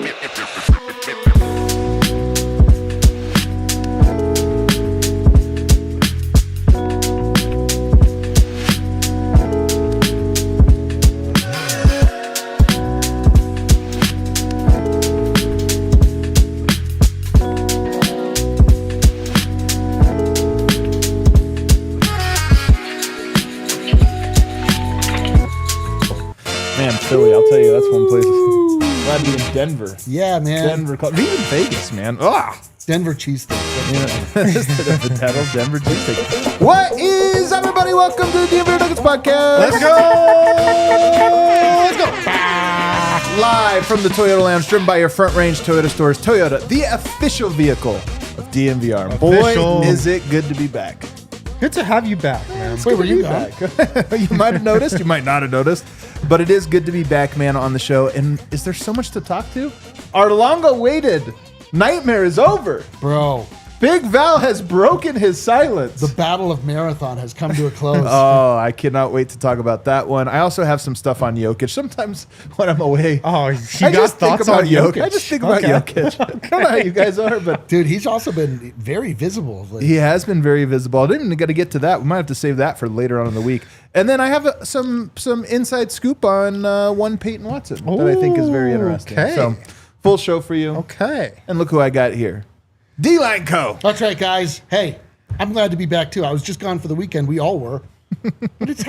Man, Philly, I'll tell you, that's one place. Glad to be in Denver. Yeah, man. Denver, even Vegas, man. Denver cheesesteak. The title, Denver cheesesteak. What is up, everybody? Welcome to the DNVR Nuggets podcast. Let's go! Let's go! Live from the Toyota Lounge, driven by your Front Range Toyota stores. Toyota, the official vehicle of DNVR. Boy, is it good to be back. Good to have you back, man. Wait, were you back? You might have noticed. You might not have noticed. But it is good to be back, man, on the show. And is there so much to talk to? Our long-awaited nightmare is over. Bro. Big Val has broken his silence. The Battle of Marathon has come to a close. Oh, I cannot wait to talk about that one. I also have some stuff on Jokic. Sometimes when I'm away, I just think about Jokic. I just think about Jokic. I don't know how you guys are, but dude, he's also been very visible. He has been very visible. I didn't even get to get to that. We might have to save that for later on in the week. And then I have some inside scoop on one Peyton Watson that I think is very interesting. Okay. So full show for you. Okay. And look who I got here. D-Line Co. That's right, guys. Hey, I'm glad to be back, too. I was just gone for the weekend. We all were. But it's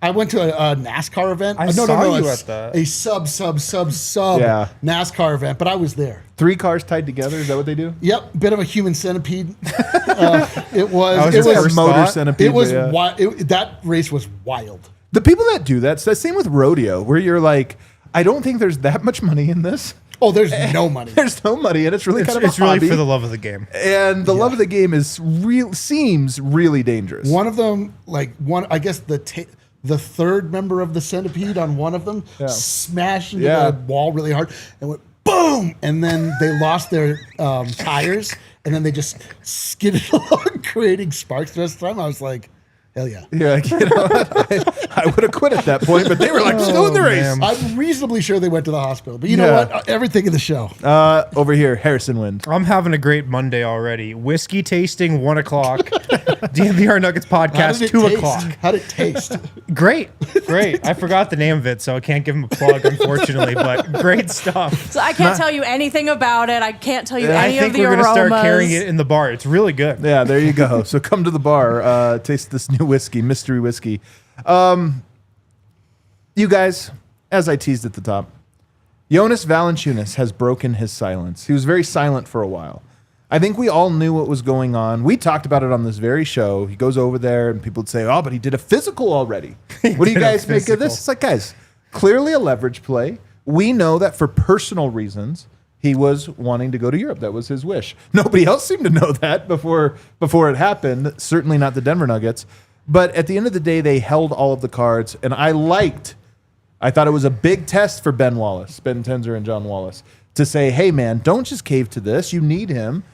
I went to a NASCAR event. I saw you at that. A sub NASCAR event, but I was there. 3 cars tied together. Is that what they do? Yep. Bit of a human centipede. It was a motor centipede. It was that race was wild. The people that do that, it's the same with rodeo, where you're like, I don't think there's that much money in this. Oh, there's no money. There's no money, and it's really kind of a hobby. It's really for the love of the game. And the love of the game seems really dangerous. One of them, I guess the third member of the centipede on one of them smashed into the wall really hard and went boom, and then they lost their tires, and then they just skidded along, creating sparks the rest of the time. I was like, hell yeah. Yeah, I would have quit at that point, but they were like still in the race. Man. I'm reasonably sure they went to the hospital. But you know what? Everything in the show. Over here, Harrison Wind. I'm having a great Monday already. Whiskey tasting, 1 o'clock. DNVR Nuggets podcast, 2 o'clock. How'd it taste? Great. I forgot the name of it, so I can't give him a plug, unfortunately, but great stuff. So I can't tell you anything about it. I can't tell you any of the aromas. I think we're going to start carrying it in the bar. It's really good. Yeah, there you go. So come to the bar, taste this new whiskey, mystery whiskey. You guys, as I teased at the top, Jonas Valančiūnas has broken his silence. He was very silent for a while. I think we all knew what was going on. We talked about it on this very show. He goes over there and people would say, oh, but he did a physical already. What do you guys make of this? It's like, guys, clearly a leverage play. We know that for personal reasons, he was wanting to go to Europe. That was his wish. Nobody else seemed to know that before it happened. Certainly not the Denver Nuggets. But at the end of the day, they held all of the cards. And I thought it was a big test for Ben Tenzer and John Wallace to say, hey, man, don't just cave to this. You need him.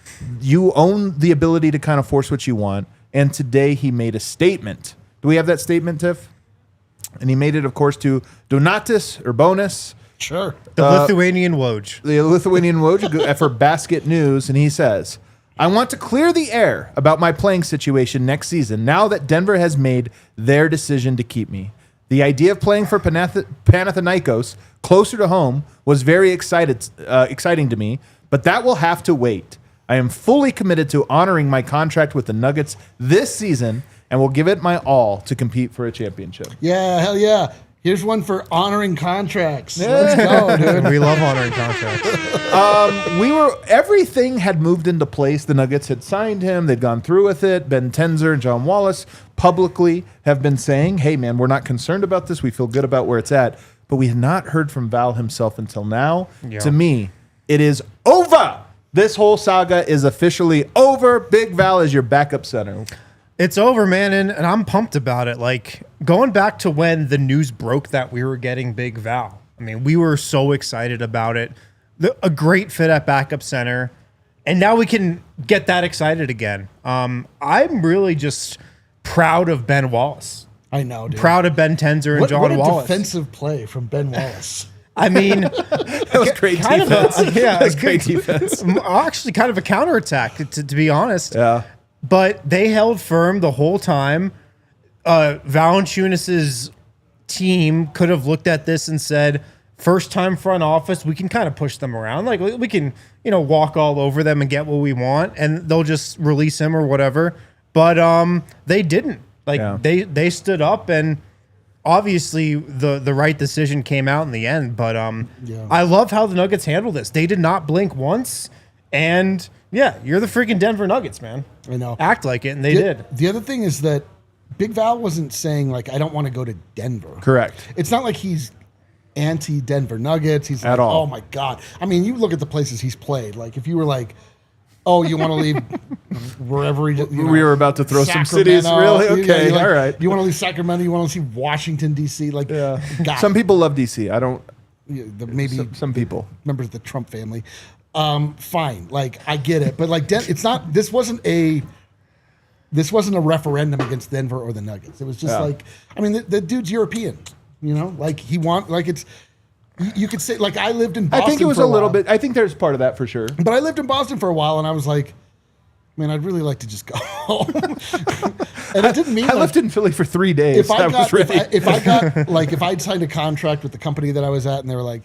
You own the ability to kind of force what you want. And today he made a statement. Do we have that statement, Tiff? And he made it, of course, to Donatas Urbonas. Sure. The Lithuanian Woj. The Lithuanian Woj for Basket News. And he says, I want to clear the air about my playing situation next season now that Denver has made their decision to keep me. The idea of playing for Panathinaikos closer to home was very exciting to me, but that will have to wait. I am fully committed to honoring my contract with the Nuggets this season and will give it my all to compete for a championship. Yeah, hell yeah. Here's one for honoring contracts. Let's go, dude. We love honoring contracts. Everything had moved into place. The Nuggets had signed him. They'd gone through with it. Ben Tenzer and John Wallace publicly have been saying, hey, man, we're not concerned about this. We feel good about where it's at. But we have not heard from Val himself until now. Yeah. To me, it is over. This whole saga is officially over. Big Val is your backup center. It's over, man, and I'm pumped about it. Like, going back to when the news broke that we were getting Big Val, I mean, we were so excited about it. A great fit at backup center, and now we can get that excited again. I'm really just proud of Ben Wallace. I know, dude. Proud of Ben Tenzer and John Wallace. What a defensive play from Ben Wallace. I mean, That was great kind of defense. yeah, That was great defense. actually kind of a counterattack, to be honest. Yeah. But they held firm the whole time. Valanciunas' team could have looked at this and said, first time front office, we can kind of push them around. Like we can, walk all over them and get what we want, and they'll just release him or whatever. But they didn't. Like they stood up, and obviously the right decision came out in the end. But I love how the Nuggets handled this. They did not blink once, and you're the freaking Denver Nuggets, man. I know. Act like it, and they did. The other thing is that Big Val wasn't saying like, I don't want to go to Denver. Correct. It's not like he's anti-Denver Nuggets. He's At like, all. oh my God. I mean, you look at the places he's played. Like if you were like, oh, you want to leave wherever We were about to throw some Sacramento, cities. Really? Okay. like, All right. You want to leave Sacramento? You want to see Washington, D.C.? Like, God, Some people love DC. I don't. maybe Some people. members of the Trump family. Fine. Like, I get it. But like, it's not, this wasn't a referendum against Denver or the Nuggets. It was just like, I mean, the dude's European, like it's, you could say, like I lived in Boston. I think it was for a little while, bit. I think there's part of that for sure. But I lived in Boston for a while and I was like, man, I'd really like to just go home. And it didn't mean I lived in Philly for 3 days. if I was ready. if I got like if I'd signed a contract with the company that I was at and they were like,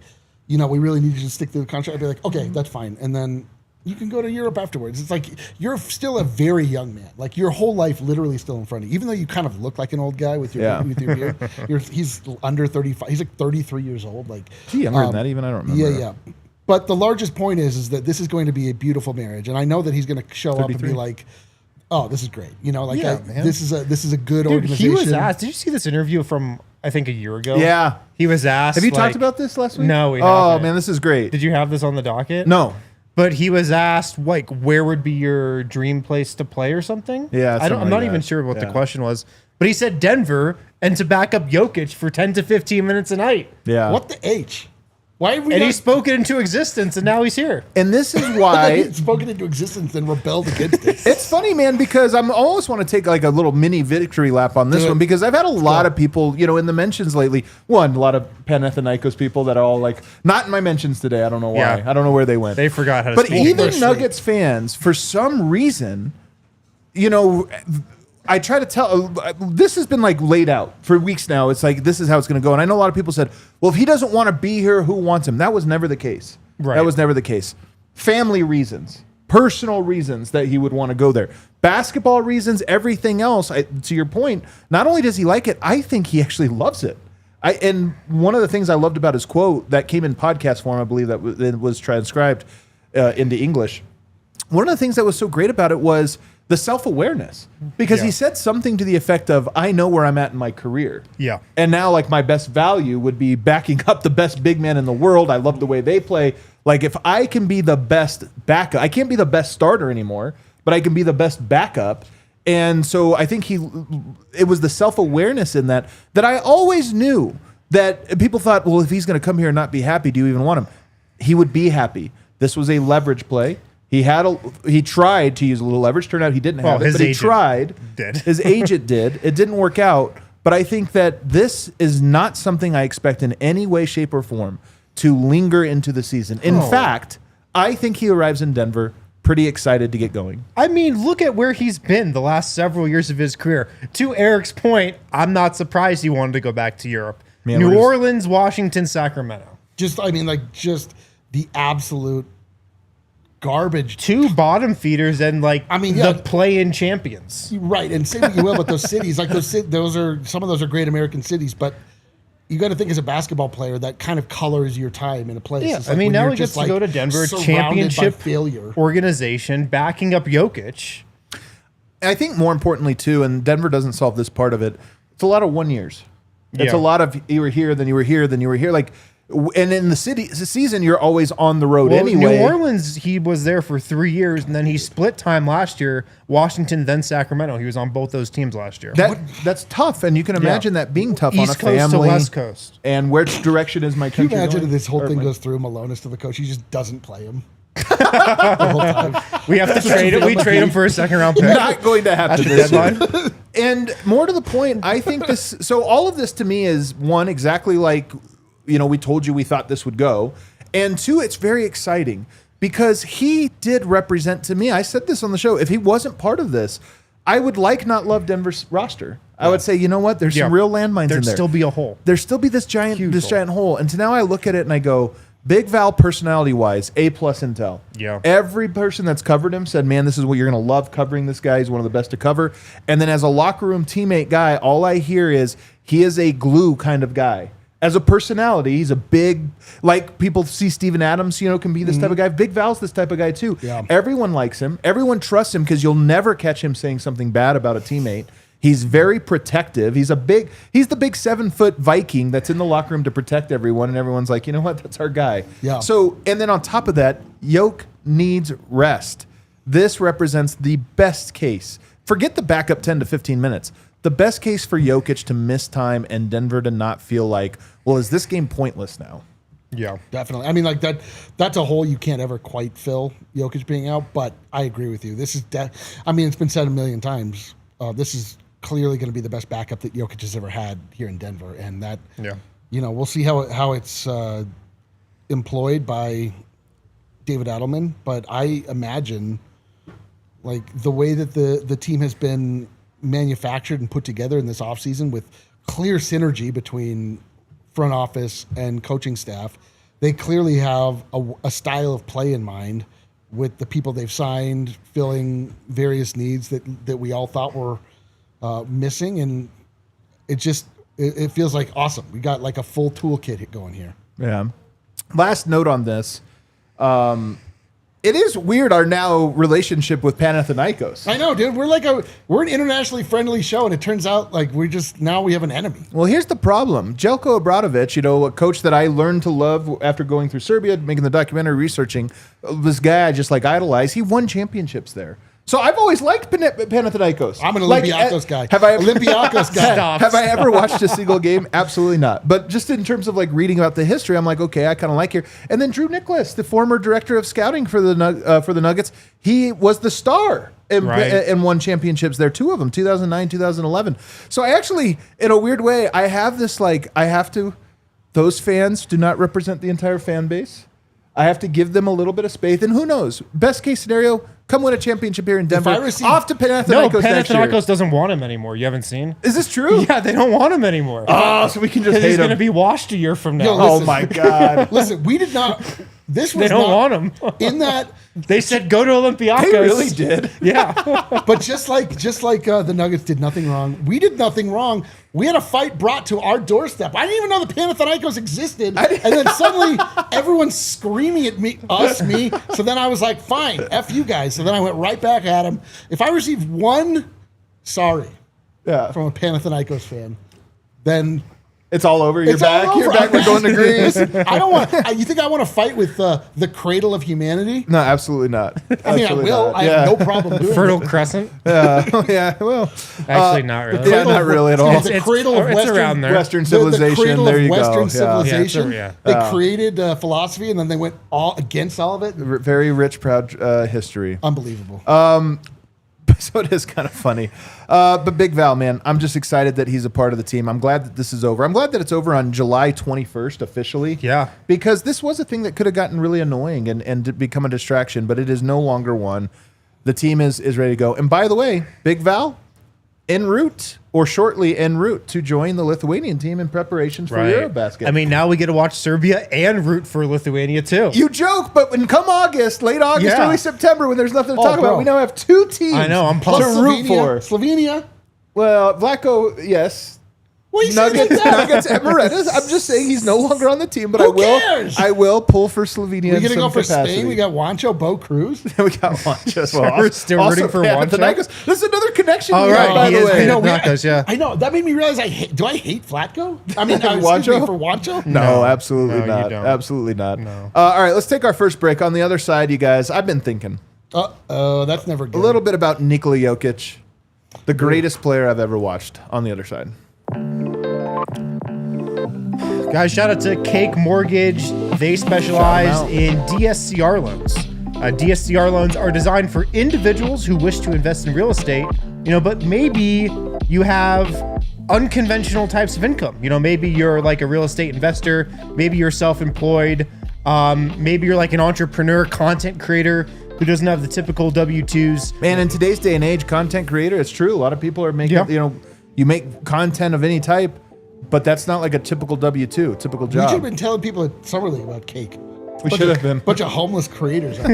we really need you to stick to the contract, I'd be like, okay, that's fine. And then you can go to Europe afterwards. It's like you're still a very young man. Like your whole life literally still in front of you. Even though you kind of look like an old guy with your beard. He's under 35. He's like 33 years old. Like Is he younger than that even? I don't remember. Yeah. But the largest point is that this is going to be a beautiful marriage. And I know that he's going to show up and be like, oh, this is great. This is a good organization. He was asked. Did you see this interview from I think a year ago? Yeah. He was asked. Have you talked about this last week? No, we Oh haven't. man, this is great. Did you have this on the docket? No. But he was asked, like, where would be your dream place to play or something? Yeah, I'm not even sure what the question was. But he said Denver and to back up Jokic for 10 to 15 minutes a night. Yeah. What the H? Why have we And not he spoke it into existence, and now he's here. And this is why He'd spoken into existence and rebelled against it? it's funny, man, because I'm always want to take like a little mini victory lap on this Do it. one because I've had a lot of people, in the mentions lately. One, a lot of Panathinaikos people that are all like, not in my mentions today. I don't know why. Yeah. I don't know where they went. They forgot how to But speak. even English. Nuggets fans, for some reason, I try to tell, this has been like laid out for weeks now. It's like, this is how it's going to go. And I know a lot of people said, well, if he doesn't want to be here, who wants him? That was never the case. Right. That was never the case. Family reasons, personal reasons that he would want to go there. Basketball reasons, everything else. To your point, not only does he like it, I think he actually loves it. And one of the things I loved about his quote that came in podcast form, I believe that was transcribed into English. One of the things that was so great about it was the self-awareness, because he said something to the effect of, I know where I'm at in my career. Yeah. And now like my best value would be backing up the best big man in the world. I love the way they play. Like if I can be the best backup, I can't be the best starter anymore, but I can be the best backup. And so I think it was the self-awareness in that I always knew that people thought, well, if he's going to come here and not be happy, do you even want him? He would be happy. This was a leverage play. He tried to use a little leverage. Turned out he didn't have it, but he tried. His agent did. It didn't work out. But I think that this is not something I expect in any way, shape, or form to linger into the season. In fact, I think he arrives in Denver pretty excited to get going. I mean, look at where he's been the last several years of his career. To Eric's point, I'm not surprised he wanted to go back to Europe. Man, New Orleans, Washington, Sacramento. Just the absolute garbage. 2 bottom feeders and the play-in champions. Right, and say what you will about those cities. Like some of those are great American cities, but you got to think as a basketball player that kind of colors your time in a place. Yeah, It's I mean, when now you're he gets just, to go to Denver, surrounded championship by failure. organization, backing up Jokic. I think more importantly too, and Denver doesn't solve this part of it. It's a lot of 1 years. It's a lot of you were here, then you were here, then you were here. And in the season, you're always on the road anyway. New Orleans, he was there for 3 years, and then he split time last year. Washington, then Sacramento. He was on both those teams last year. That's tough, and you can imagine that being tough East on a Coast family. to West Coast. And which direction is my Can you country imagine going? if this whole Or thing my- goes through? Malone is to the coach. He just doesn't play him. The whole time. We have to trade it. We trade him for a second-round pick. Not going to happen At the this year. deadline. And more to the point, I think this. So all of this to me is one exactly like we told you we thought this would go. And two, it's very exciting because he did represent to me. I said this on the show. If he wasn't part of this, I would not love Denver's roster. I would say, you know what? There's some real landmines in there. There'd still be a hole. There'd still be this giant hole. And so now I look at it and I go, Big Val, personality-wise, A+ intel. Yeah. Every person that's covered him said, man, this is what you're going to love covering this guy. He's one of the best to cover. And then as a locker room teammate guy, all I hear is he is a glue kind of guy. As a personality, he's a big, like people see Steven Adams, can be this type of guy. Big Val's this type of guy too. Yeah. Everyone likes him. Everyone trusts him because you'll never catch him saying something bad about a teammate. He's very protective. He's the big 7-foot Viking that's in the locker room to protect everyone, and everyone's like, you know what, that's our guy. Yeah. So, and then on top of that, Yoke needs rest. This represents the best case. Forget the backup 10 to 15 minutes. The best case for Jokic to miss time and Denver to not feel like, well, is this game pointless now? Yeah, definitely. I mean, like that's a hole you can't ever quite fill, Jokic being out, but I agree with you. This is, it's been said a million times. This is clearly going to be the best backup that Jokic has ever had here in Denver. And that, we'll see how it's employed by David Adelman. But I imagine like the way that the team has been manufactured and put together in this offseason with clear synergy between front office and coaching staff, they clearly have a style of play in mind with the people they've signed, filling various needs that we all thought were missing, and it feels like awesome. We got like a full toolkit going here. Yeah. Last note on this. It is weird, our now relationship with Panathinaikos. I know, dude. We're an internationally friendly show, and it turns out like we have an enemy. Well, here's the problem. Jelko Obradovic, a coach that I learned to love after going through Serbia, making the documentary, researching, this guy I just idolize. He won championships there. So I've always liked Panathinaikos. I'm an Olympiakos guy. Olympiakos guy. Have I ever watched a single game? Absolutely not. But just in terms of reading about the history, I'm like, okay, I kind of like here. And then Drew Nicholas, the former director of scouting for the Nuggets, he was the star and won championships there, 2 of them, 2009, 2011. So I actually, in a weird way, I have this those fans do not represent the entire fan base. I have to give them a little bit of space. And who knows? Best case scenario, come win a championship here in Denver. Off to Panathinaikos next year. Panathinaikos doesn't want him anymore. You haven't seen? Is this true? Yeah, they don't want him anymore. Oh, so we can just hate him. He's going to be washed a year from now. Yo, listen, oh, my God. Listen, we did not... This was they don't want him. In that... They said go to Olympiakos. They really did. Yeah. But just like the Nuggets did nothing wrong, we did nothing wrong. We had a fight brought to our doorstep. I didn't even know the Panathinaikos existed. And then suddenly everyone's screaming at me. So then I was like, fine, F you guys. So then I went right back at him. If I received one sorry from a Panathinaikos fan, then... It's all over. You're back. You're back. We're going to Greece. I don't want. You think I want to fight with the cradle of humanity? No, absolutely not. I mean, I will. I have no problem doing it. Fertile Crescent? Yeah. Well, actually, not really. Yeah, not really at all. It's the cradle of Western civilization. The cradle there of you Western go. civilization. Yeah. They created philosophy, and then they went all against all of it. Very rich, proud history. Unbelievable. So it is kind of funny. But Big Val, man, I'm just excited that he's a part of the team. I'm glad that this is over. I'm glad that it's over on July 21st officially. Yeah. Because this was a thing that could have gotten really annoying and become a distraction, but it is no longer one. The team is ready to go. And by the way, Big Val, en route or shortly en route to join the Lithuanian team in preparations for Eurobasket. I mean, now we get to watch Serbia and root for Lithuania too. You joke, but when come August, late August, early September, when there's nothing to talk about, we now have 2 teams. I know, I'm pumped. to root for. Slovenia. Well, Vlatko, yes. What are you Nuggets, saying about Nuggets, Emirates. I'm just saying he's no longer on the team, but Who cares? I will pull for Slovenia. We're in gonna some go for capacity. Spain. We got Juancho, Bo Cruz. We got Juancho. So we're still rooting for Juancho. This is another connection. All right, by the way. I know. That made me realize do I hate Flatko? I mean, Juancho? For Juancho? No, absolutely not. You don't. Absolutely not. No. All right, let's take our first break. On the other side, you guys, I've been thinking That's never good. a little bit about Nikola Jokic, the greatest player I've ever watched. On the other side. Guys, shout out to Cake Mortgage. They specialize in DSCR loans. DSCR loans are designed for individuals who wish to invest in real estate, but maybe you have unconventional types of income. You know, maybe you're like a real estate investor, maybe you're self-employed, maybe you're like an entrepreneur, content creator who doesn't have the typical W-2s. Man, in today's day and age, content creator, it's true. A lot of people are making, you make content of any type, but that's not like a typical W-2, typical job. You should have been telling people at Summer League about Cake. We should have been. Bunch of homeless creators out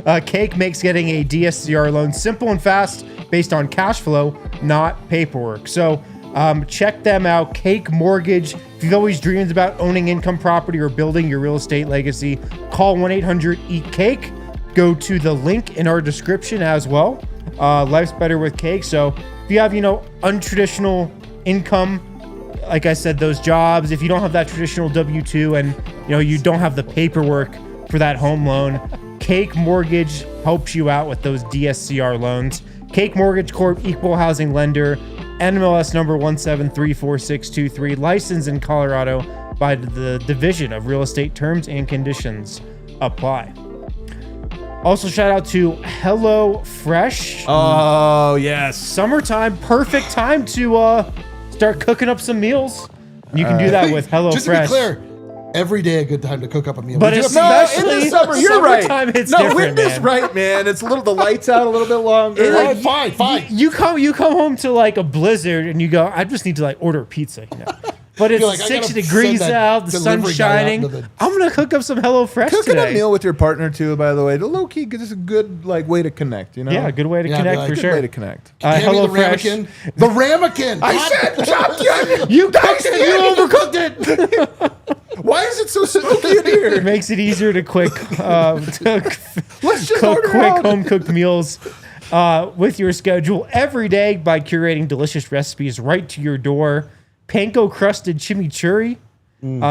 there. Cake makes getting a DSCR loan simple and fast based on cash flow, not paperwork. So check them out. Cake Mortgage. If you've always dreamed about owning income property or building your real estate legacy, call 1-800-EAT-CAKE. Go to the link in our description as well. Life's better with Cake. So if you have, untraditional income, like I said, those jobs, if you don't have that traditional W-2 and you don't have the paperwork for that home loan, Cake Mortgage helps you out with those DSCR loans. Cake Mortgage Corp, equal housing lender, NMLS number 1734623, licensed in Colorado by the Division of Real Estate. Terms and conditions apply. Also, shout out to HelloFresh. Oh, yes. Summertime, perfect time to start cooking up some meals. You can do that with HelloFresh. Just to be clear, every day a good time to cook up a meal. But We do especially in the summer, you're right. summertime, it's no, different, winter's man. right, man. It's the lights out a little bit longer. It, like, fine. You come home to like a blizzard and you go, I just need to like order pizza. But it's You're like, I 60 gotta degrees send that out, the sun's delivery guy out shining. into the- I'm gonna cook up some HelloFresh Cooking today. a meal with your partner too, by the way, the low key is a good way to connect. Yeah, good way to Yeah, connect like, for good sure. way to connect. Hand me the HelloFresh. ramekin. The ramekin. I said chopped the onion. You cooked it. You overcooked it. Why is it so smoky in It here? makes it easier to Let's just cook order quick out. home cooked meals with your schedule every day by curating delicious recipes right to your door. Panko crusted chimichurri,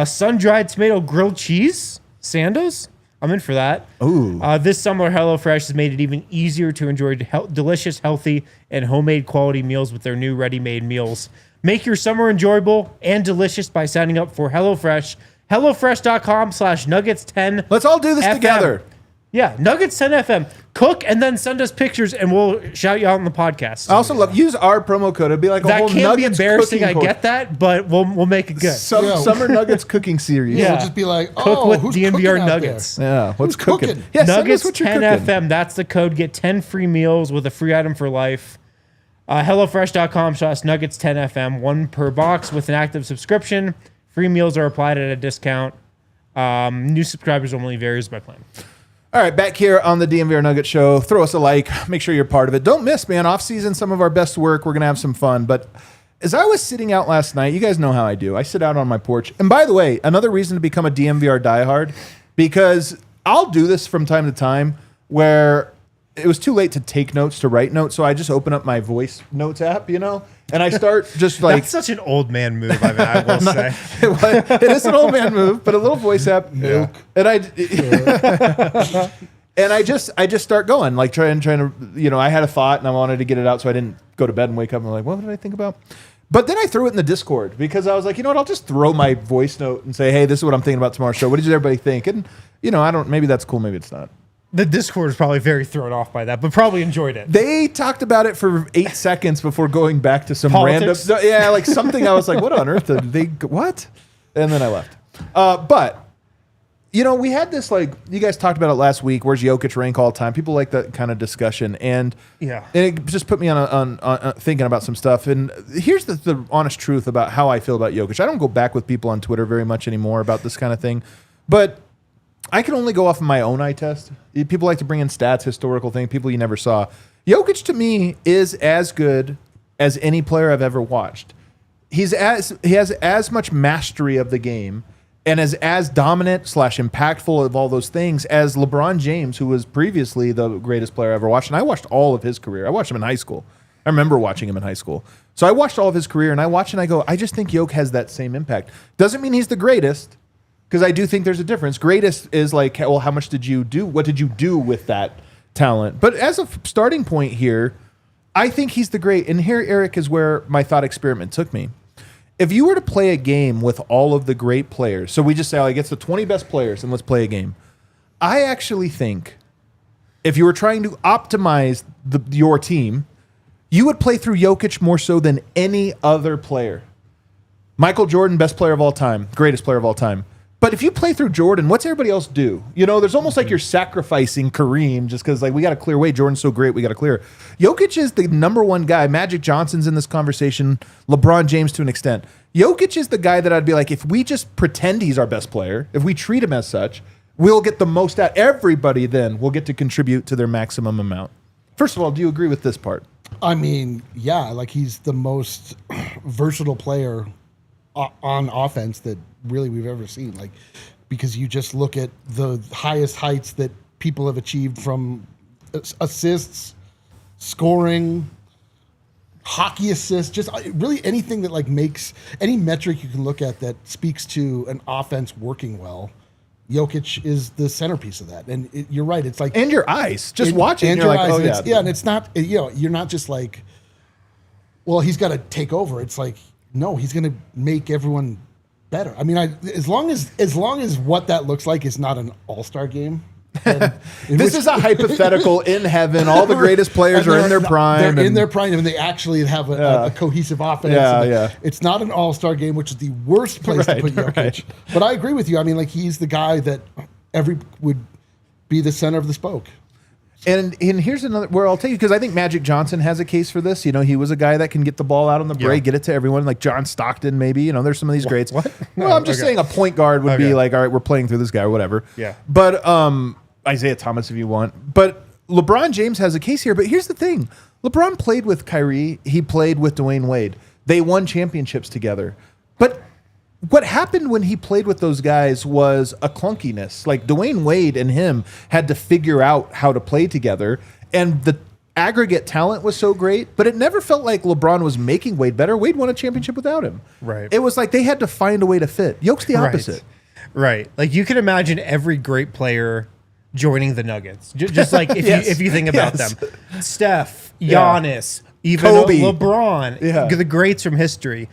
sun-dried tomato grilled cheese, Sandos. I'm in for that. Ooh. This summer, HelloFresh has made it even easier to enjoy delicious, healthy, and homemade quality meals with their new ready-made meals. Make your summer enjoyable and delicious by signing up for HelloFresh. HelloFresh.com/Nuggets10. Let's all do this FM. together. Yeah, Nuggets 10 FM. Cook and then send us pictures and we'll shout you out on the podcast. I also use our promo code. It'd be like a that whole can be Nuggets embarrassing. I cooking get that, but we'll make it good. Yeah. Summer Nuggets cooking series. Yeah. We'll just be like, Cook oh, with who's DNVR cooking out Nuggets. Yeah, what's Who's cooking? cooking? Yeah, send us Nuggets what 10 you're cooking. FM. That's the code. Get 10 free meals with a free item for life. HelloFresh.com/Nuggets10 FM. One per box with an active subscription. Free meals are applied at a discount. New subscribers only, varies by plan. All right, back here on the DNVR Nugget Show. Throw us a like. Make sure you're part of it. Don't miss, man. Off season, some of our best work. We're gonna have some fun. But as I was sitting out last night, you guys know how I do. I sit out on my porch. And by the way, another reason to become a DNVR diehard, because I'll do this from time to time where it was too late to take notes, to write notes, so I just open up my voice notes app, and I start just like That's such an old man move. I mean, I will say. it is an old man move, but a little voice app. Milk. And I just start going, like trying to, I had a thought and I wanted to get it out, so I didn't go to bed and wake up and I'm like, what did I think about? But then I threw it in the Discord because I was like, you know what? I'll just throw my voice note and say, hey, this is what I'm thinking about tomorrow's show. What did everybody think? And maybe that's cool, maybe it's not. The Discord is probably very thrown off by that, but probably enjoyed it. They talked about it for 8 seconds before going back to some Politics? random, like something. I was like, what on earth did they? What? And then I left. But we had this, like, you guys talked about it last week. Where's Jokic rank all time? People like that kind of discussion, and it just put me on thinking about some stuff. And here's the honest truth about how I feel about Jokic. I don't go back with people on Twitter very much anymore about this kind of thing, but I can only go off of my own eye test. People like to bring in stats, historical things, people you never saw. Jokic, to me, is as good as any player I've ever watched. He has as much mastery of the game and is as dominant / impactful of all those things as LeBron James, who was previously the greatest player I ever watched. And I watched all of his career. I watched him in high school. I remember watching him in high school. So I watched all of his career, and I watch and I go, I just think Jokic has that same impact. Doesn't mean he's the greatest, because I do think there's a difference. Greatest is like, well, how much did you do? What did you do with that talent? But as a starting point here, I think he's the great. And here, Eric, is where my thought experiment took me. If you were to play a game with all of the great players, so we just say, it's the 20 best players and let's play a game. I actually think if you were trying to optimize your team, you would play through Jokic more so than any other player. Michael Jordan, best player of all time, greatest player of all time. But if you play through Jordan, what's everybody else do? There's almost like you're sacrificing Kareem just because we got to clear away. Jordan's so great, we got to clear. Jokic is the number one guy. Magic Johnson's in this conversation. LeBron James to an extent. Jokic is the guy that I'd be like, if we just pretend he's our best player, if we treat him as such, we'll get the most out. Everybody then will get to contribute to their maximum amount. First of all, do you agree with this part? I mean, yeah, he's the most versatile player on offense that really we've ever seen. Because you just look at the highest heights that people have achieved from assists, scoring, hockey assists, just really anything that makes any metric you can look at that speaks to an offense working well. Jokic is the centerpiece of that, and you're right. It's and your eyes, just watching, and you're your eyes, oh yeah, yeah. And it's not, you're not just well, he's got to take over. It's no, he's going to make everyone better. I mean, as long as what that looks like is not an all-star game. This is a hypothetical in heaven. All the greatest players are in their prime. They're in their prime, and they actually have a cohesive offense. Yeah. It's not an all-star game, which is the worst place to put Jokic. Right. But I agree with you. I mean, he's the guy that would be the center of the spoke. And here's another where I'll tell you, because I think Magic Johnson has a case for this. He was a guy that can get the ball out on the break, get it to everyone, like John Stockton, maybe. There's some of these greats. What? Well, I'm just saying a point guard would be all right, we're playing through this guy or whatever. Yeah. But Isaiah Thomas, if you want. But LeBron James has a case here. But here's the thing. LeBron played with Kyrie. He played with Dwayne Wade. They won championships together. But what happened when he played with those guys was a clunkiness. Dwayne Wade and him had to figure out how to play together, and the aggregate talent was so great, but it never felt like LeBron was making Wade better. Wade won a championship without him. Right. It was like they had to find a way to fit. Yoke's the opposite. Right. You can imagine every great player joining the Nuggets. Just if you think about them. Steph, Giannis, even Kobe. LeBron, the greats from history.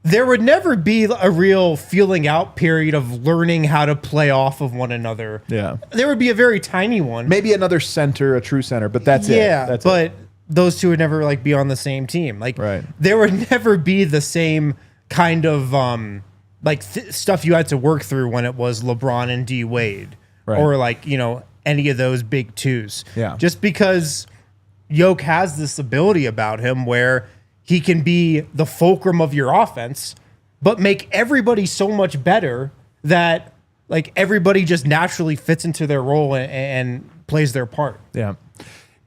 There would never be a real feeling out period of learning how to play off of one another. Yeah. There would be a very tiny one. Maybe another center, a true center, but that's it. Yeah, but those two would never be on the same team. Right. There would never be the same kind of stuff you had to work through when it was LeBron and D Wade, or any of those big twos. Yeah. Just because Jokic has this ability about him where he can be the fulcrum of your offense, but make everybody so much better that everybody just naturally fits into their role and plays their part. Yeah.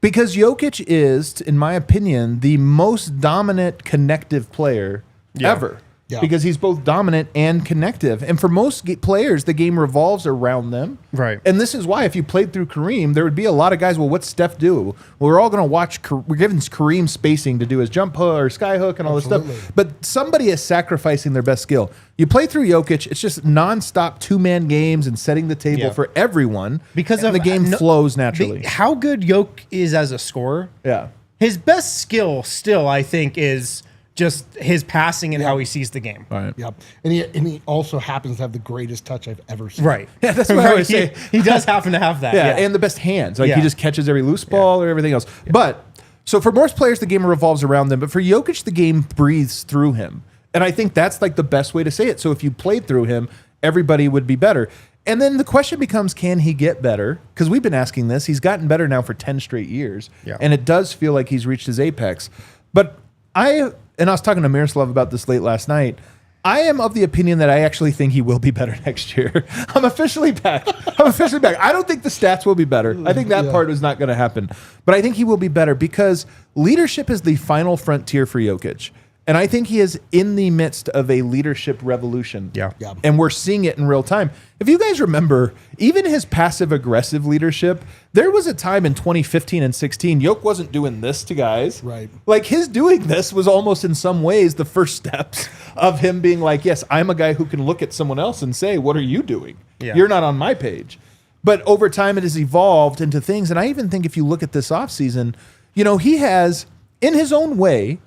Because Jokic is, in my opinion, the most dominant connective player ever. Yeah. Because he's both dominant and connective. And for most players, the game revolves around them. Right. And this is why, if you played through Kareem, there would be a lot of guys, well, what's Steph do? Well, we're all going to watch, we're giving Kareem spacing to do his jump hook or sky hook and all this stuff. But somebody is sacrificing their best skill. You play through Jokic, it's just nonstop two-man games and setting the table for everyone. Because the game flows naturally. How good Jokic is as a scorer. Yeah. His best skill still, I think, is just his passing and how he sees the game. Right. Yep. And he also happens to have the greatest touch I've ever seen. Right. Yeah, that's what I would say. He does happen to have that. Yeah, and the best hands. He just catches every loose ball or everything else. Yeah. But, so for most players, the game revolves around them. But for Jokic, the game breathes through him. And I think that's the best way to say it. So if you played through him, everybody would be better. And then the question becomes, can he get better? Because we've been asking this. He's gotten better now for 10 straight years. Yeah. And it does feel like he's reached his apex. But I was talking to Miroslav about this late last night. I am of the opinion that I actually think he will be better next year. I'm officially back. I don't think the stats will be better. I think that part is not going to happen. But I think he will be better because leadership is the final frontier for Jokic. And I think he is in the midst of a leadership revolution. Yeah. And we're seeing it in real time. If you guys remember, even his passive-aggressive leadership, there was a time in 2015 and 16, Jokic wasn't doing this to guys. Right. His doing this was almost in some ways the first steps of him being like, yes, I'm a guy who can look at someone else and say, what are you doing? Yeah. You're not on my page. But over time, it has evolved into things. And I even think if you look at this offseason, he has, in his own way,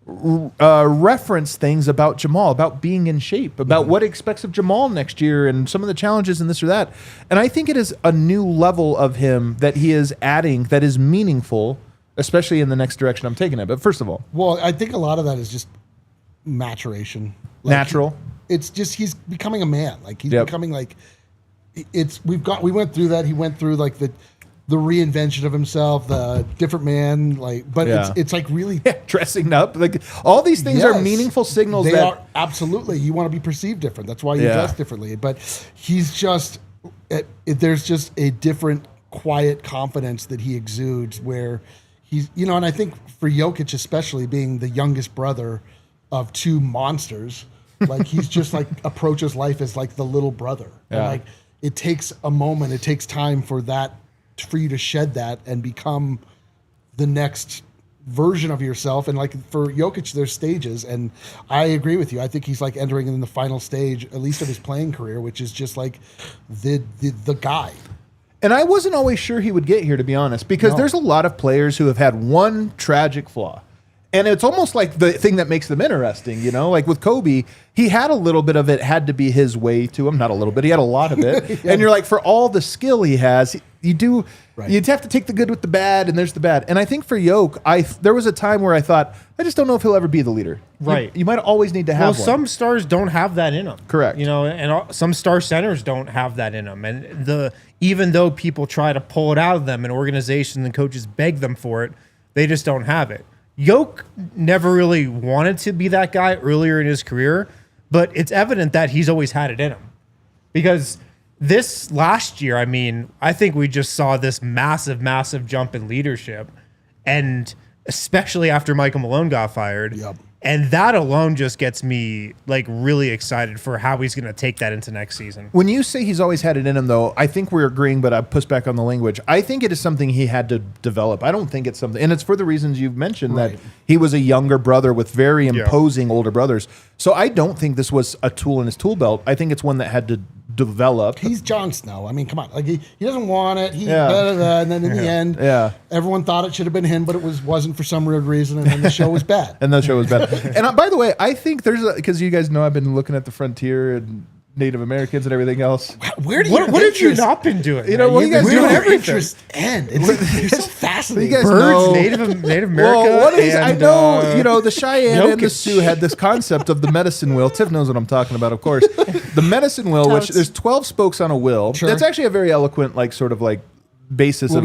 reference things about Jamal, about being in shape, about what he expects of Jamal next year and some of the challenges and this or that. And I think it is a new level of him that he is adding that is meaningful especially in the next direction I'm taking it. But first of all, well, I think a lot of that is just maturation. Natural. It's just he's becoming a man. Like he's becoming like we went through that. He went through like the reinvention of himself, the different man, but it's like really dressing up. Like all these things are meaningful signals. They are absolutely. You want to be perceived different. That's why you dress differently. But he's just there's just a different quiet confidence that he exudes where he's, and I think for Jokic especially, being the youngest brother of two monsters, like he's just like approaches life as like the little brother. And like it takes a moment, it takes time for you to shed that and become the next version of yourself. And like for Jokic, there's stages, and I agree with you. I think he's like entering in the final stage, at least of his playing career, which is just like the guy. And I wasn't always sure he would get here, to be honest, because there's a lot of players who have had one tragic flaw. And it's almost like the thing that makes them interesting, Like with Kobe, he had a little bit of it, had to be his way to him. Not a little bit, he had a lot of it. And you're like, for all the skill he has, you'd have to take the good with the bad, and there's the bad. And I think for Jokic, there was a time where I thought, I just don't know if he'll ever be the leader. Right. You might always need to have one. Some stars don't have that in them. Correct. And some star centers don't have that in them. And even though people try to pull it out of them and organizations and coaches beg them for it, they just don't have it. Jokic never really wanted to be that guy earlier in his career, but it's evident that he's always had it in him. Because this last year, I think we just saw this massive, massive jump in leadership, and especially after Michael Malone got fired. Yep. And that alone just gets me like really excited for how he's going to take that into next season. When you say he's always had it in him, though, I think we're agreeing, but I push back on the language. I think it is something he had to develop. I don't think it's something, and it's for the reasons you've mentioned, that he was a younger brother with very imposing older brothers. So I don't think this was a tool in his tool belt. I think it's one that had to develop. He's Jon Snow. Come on. Like he doesn't want it. And then in the end, everyone thought it should have been him, but it wasn't for some weird reason, and then the show was bad. And by the way, I think because you guys know I've been looking at the frontier and Native Americans and everything else. What have you not been doing? You guys doing everything. Interest end. It's so fascinating. You guys Birds, know, Native America. Well, I know, the Cheyenne and the Sioux had this concept of the medicine wheel. Tiff knows what I'm talking about, of course. The medicine wheel, which there's 12 spokes on a wheel. Sure. That's actually a very eloquent, basis of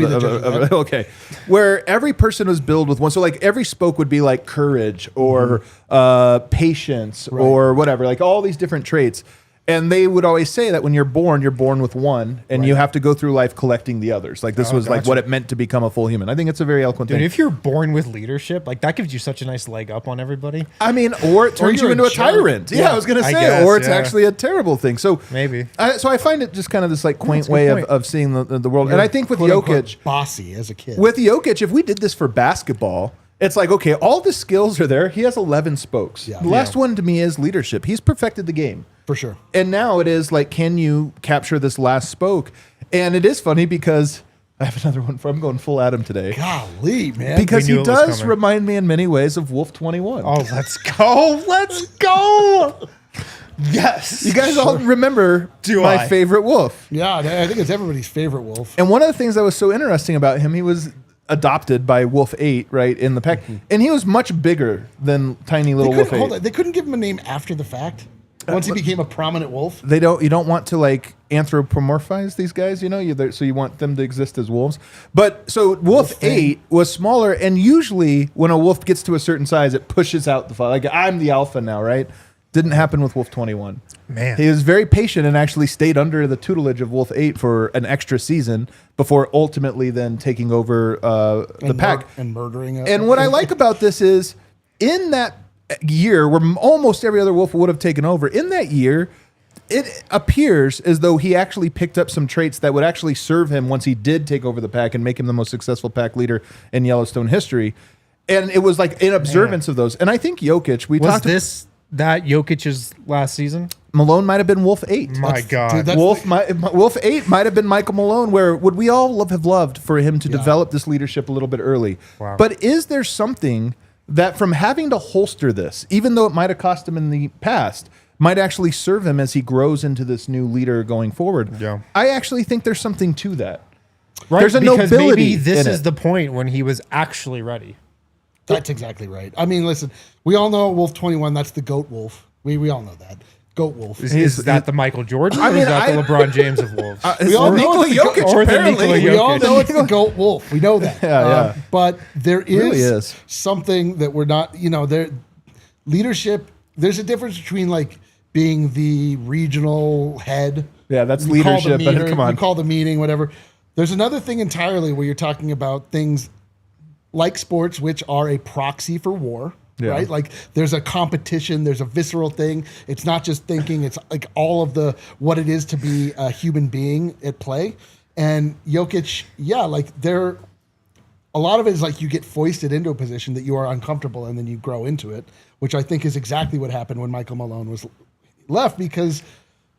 where every person was billed with one. So like every spoke would be like courage or patience or whatever, like all these different traits. And they would always say that when you're born with one, and you have to go through life collecting the others. Like this was like what it meant to become a full human. I think it's a very eloquent thing. If you're born with leadership, like that gives you such a nice leg up on everybody. Or it turns you into a tyrant. Yeah, I was going to say, or it's actually a terrible thing. So maybe. So I find it just kind of this like quaint way of seeing the world. And I think with Jokic, bossy as a kid. With Jokic, if we did this for basketball, it's like, okay, all the skills are there. He has 11 spokes. Yeah. The last one to me is leadership. He's perfected the game. For sure. And now it is like, can you capture this last spoke? And it is funny because I have another one. I'm going full Adam today. Golly, man. Because he does remind me in many ways of Wolf 21. Oh, let's go. Let's go. Yes. You guys all remember my favorite Wolf. Yeah, I think it's everybody's favorite Wolf. And one of the things that was so interesting about him, he was adopted by Wolf 8, right, in the pack. And he was much bigger than tiny little Wolf 8. Hold on. They couldn't give him a name after the fact? Once he became a prominent wolf? You don't want to like anthropomorphize these guys, so you want them to exist as wolves. But so Wolf 8 was smaller, and usually when a wolf gets to a certain size, it pushes out the father. Like, I'm the alpha now, right? Didn't happen with Wolf 21. Man. He was very patient and actually stayed under the tutelage of Wolf 8 for an extra season before ultimately then taking over the pack. And murdering it. And what I like about this is, in that year where almost every other wolf would have taken over, in that year, it appears as though he actually picked up some traits that would actually serve him once he did take over the pack and make him the most successful pack leader in Yellowstone history. And it was like in observance of those. And I think Jokic, that Jokic's last season? Malone might have been Wolf 8. My God. Dude, Wolf 8 might have been Michael Malone, where would we all have loved for him to develop this leadership a little bit early. Wow. But is there something that from having to holster this, even though it might have cost him in the past, might actually serve him as he grows into this new leader going forward? Yeah. I actually think there's something to that. Right, There's a because nobility maybe this in is it. the point when he was actually ready. That's exactly right. I mean, listen, we all know Wolf 21. That's the GOAT Wolf. We all know that. GOAT Wolf. Is that the Michael Jordan, or mean, is that the LeBron James of Wolves? We all know Nikola it's the Jokic, or the apparently. Nikola We all Jokic. know it's the GOAT Wolf. We know that. Yeah. But there really is. something that we're not, there leadership, there's a difference between like being the regional head. Yeah, that's You call the leadership, but meter, come on. You call the meeting, whatever. There's another thing entirely where you're talking about things like sports, which are a proxy for war. Yeah. Right? Like there's a competition, there's a visceral thing. It's not just thinking, it's like all of the what it is to be a human being at play. And Jokic, a lot of it is like you get foisted into a position that you are uncomfortable and then you grow into it, which I think is exactly what happened when Michael Malone was left because,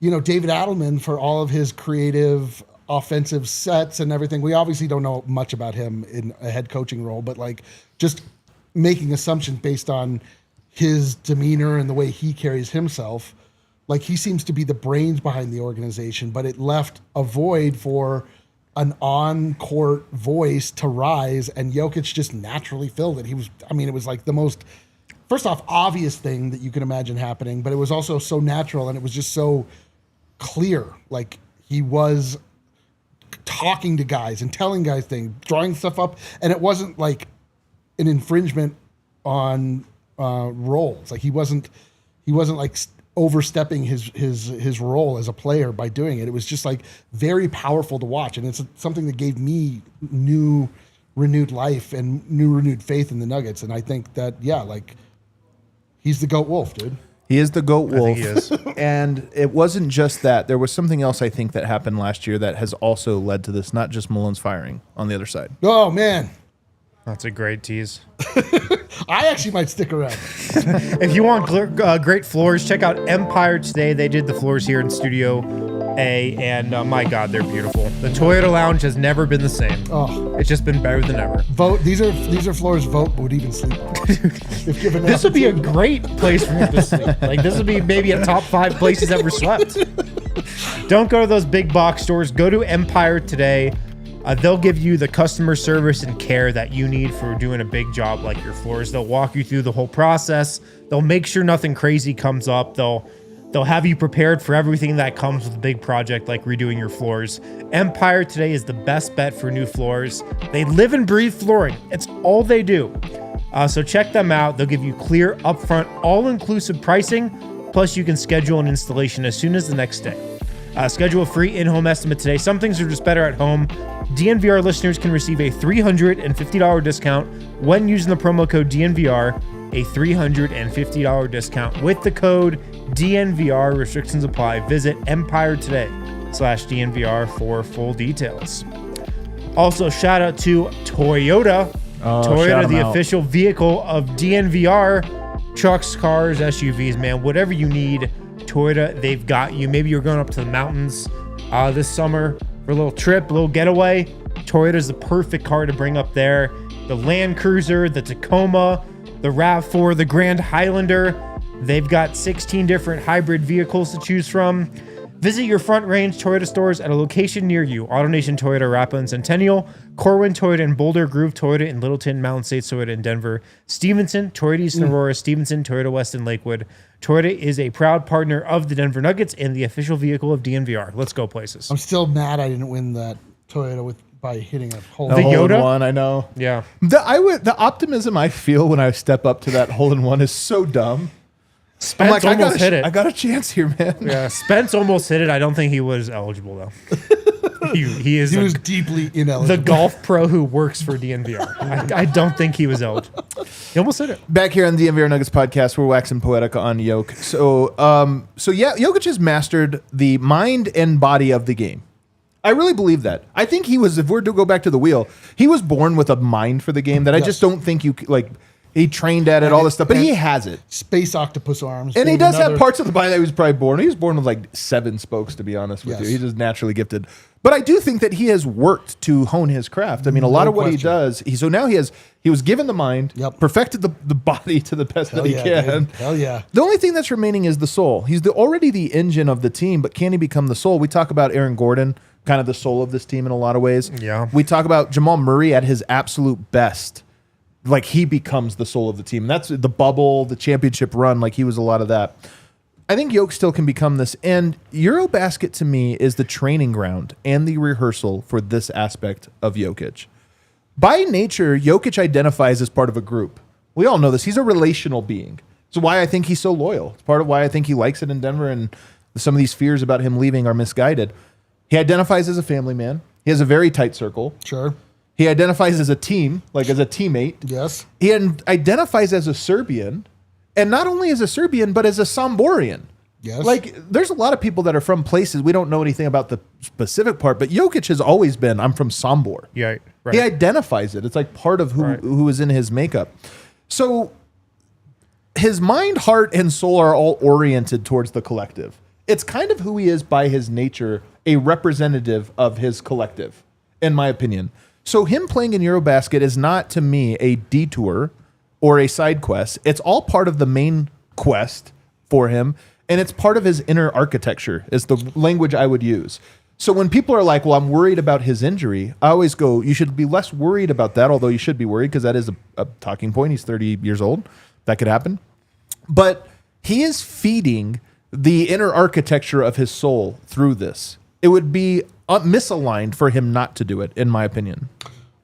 David Adelman, for all of his creative offensive sets and everything, we obviously don't know much about him in a head coaching role, but like just making assumptions based on his demeanor and the way he carries himself. Like he seems to be the brains behind the organization, but it left a void for an on-court voice to rise, and Jokic just naturally filled it. It was like the most, first off, obvious thing that you can imagine happening, but it was also so natural and it was just so clear. Like he was talking to guys and telling guys things, drawing stuff up, and it wasn't like an infringement on roles. Like he wasn't like overstepping his role as a player by doing it. It was just like very powerful to watch, and it's something that gave me new renewed life and new renewed faith in the Nuggets. And I think that he's the GOAT Wolf, dude. He is the GOAT Wolf. he is. And it wasn't just that. There was something else I think that happened last year that has also led to this, not just Malone's firing on the other side. Oh man, That's a great tease. I actually might stick around. If you want great floors, check out Empire today. They did the floors here in Studio A, and my God, they're beautiful. The Toyota Lounge has never been the same. Oh. It's just been better than ever. Vote. These are floors vote would even sleep on. If given This would be a opportunity. great place for him to sleep. Like this would be maybe a top 5 places ever slept. Don't go to those big box stores. Go to Empire today. They'll give you the customer service and care that you need for doing a big job like your floors. They'll walk you through the whole process. They'll make sure nothing crazy comes up. They'll have you prepared for everything that comes with a big project like redoing your floors. Empire today is the best bet for new floors. They live and breathe flooring. It's all they do. So check them out. They'll give you clear, upfront, all-inclusive pricing. Plus, you can schedule an installation as soon as the next day. Schedule a free in-home estimate today. Some things are just better at home. DNVR listeners can receive a $350 discount when using the promo code DNVR, a $350 discount with the code DNVR. Restrictions apply. Visit Empire today/DNVR for full details. Also, shout out to Toyota. shout Toyota, 'em the out. official vehicle of DNVR. Trucks, cars, SUVs, man, whatever you need, Toyota, they've got you. Maybe you're going up to the mountains this summer for a little trip, a little getaway. Toyota's the perfect car to bring up there. The Land Cruiser, the Tacoma, the RAV4, the Grand Highlander. They've got 16 different hybrid vehicles to choose from. Visit your Front Range Toyota stores at a location near you. AutoNation Toyota, Rappahannock Centennial, Corwin Toyota in Boulder, Groove Toyota in Littleton, Mountain States Toyota in Denver, Stevenson, Toyota East in Aurora, Stevenson, Toyota West in Lakewood. Toyota is a proud partner of the Denver Nuggets and the official vehicle of DNVR. Let's go places. I'm still mad I didn't win that Toyota by hitting a hole. The The hole in Yoda? one, I know. Yeah. The optimism I feel when I step up to that hole in one is so dumb. I'm like, Spence almost hit it. I got a chance here, man. Yeah, Spence almost hit it. I don't think he was eligible, though. he is He was the deeply ineligible. golf pro who works for DNVR. I don't think he was eligible. He almost hit it. Back here on the DNVR Nuggets podcast, we're waxing poetic on Jokic. So yeah, Jokic has mastered the mind and body of the game. I really believe that. I think he was, if we're to go back to the wheel, he was born with a mind for the game that I just don't think you, like, he trained at it, all this stuff, but he has it. Space octopus arms. And he being does have another- parts of the body that he was probably born. He was born with like 7 spokes, to be honest with Yes. you. He's just naturally gifted. But I do think that he has worked to hone his craft. I mean, a lot No of what he question. does, he was given the mind, Yep. perfected the body to the best Hell that he yeah, can. dude. Hell yeah. The only thing that's remaining is the soul. He's already the engine of the team, but can he become the soul? We talk about Aaron Gordon, kind of the soul of this team in a lot of ways. Yeah. We talk about Jamal Murray at his absolute best. Like, he becomes the soul of the team. That's the bubble, the championship run. Like, he was a lot of that. I think Jokic still can become this. And Eurobasket, to me, is the training ground and the rehearsal for this aspect of Jokic. By nature, Jokic identifies as part of a group. We all know this. He's a relational being. It's why I think he's so loyal. It's part of why I think he likes it in Denver, and some of these fears about him leaving are misguided. He identifies as a family man. He has a very tight circle. Sure. He identifies as a team, like as a teammate. Yes. He identifies as a Serbian, and not only as a Serbian, but as a Somborian. Yes. Like, there's a lot of people that are from places we don't know anything about the specific part, but Jokic has always been, I'm from Sombor. Yeah, right. He identifies it. It's like part of who is in his makeup. So his mind, heart, and soul are all oriented towards the collective. It's kind of who he is by his nature, a representative of his collective, in my opinion. So him playing in Eurobasket is not, to me, a detour or a side quest. It's all part of the main quest for him, and it's part of his inner architecture, is the language I would use. So when people are like, well, I'm worried about his injury, I always go, you should be less worried about that, although you should be worried because that is a talking point. He's 30 years old. That could happen. But he is feeding the inner architecture of his soul through this. It would be misaligned for him not to do it, in my opinion.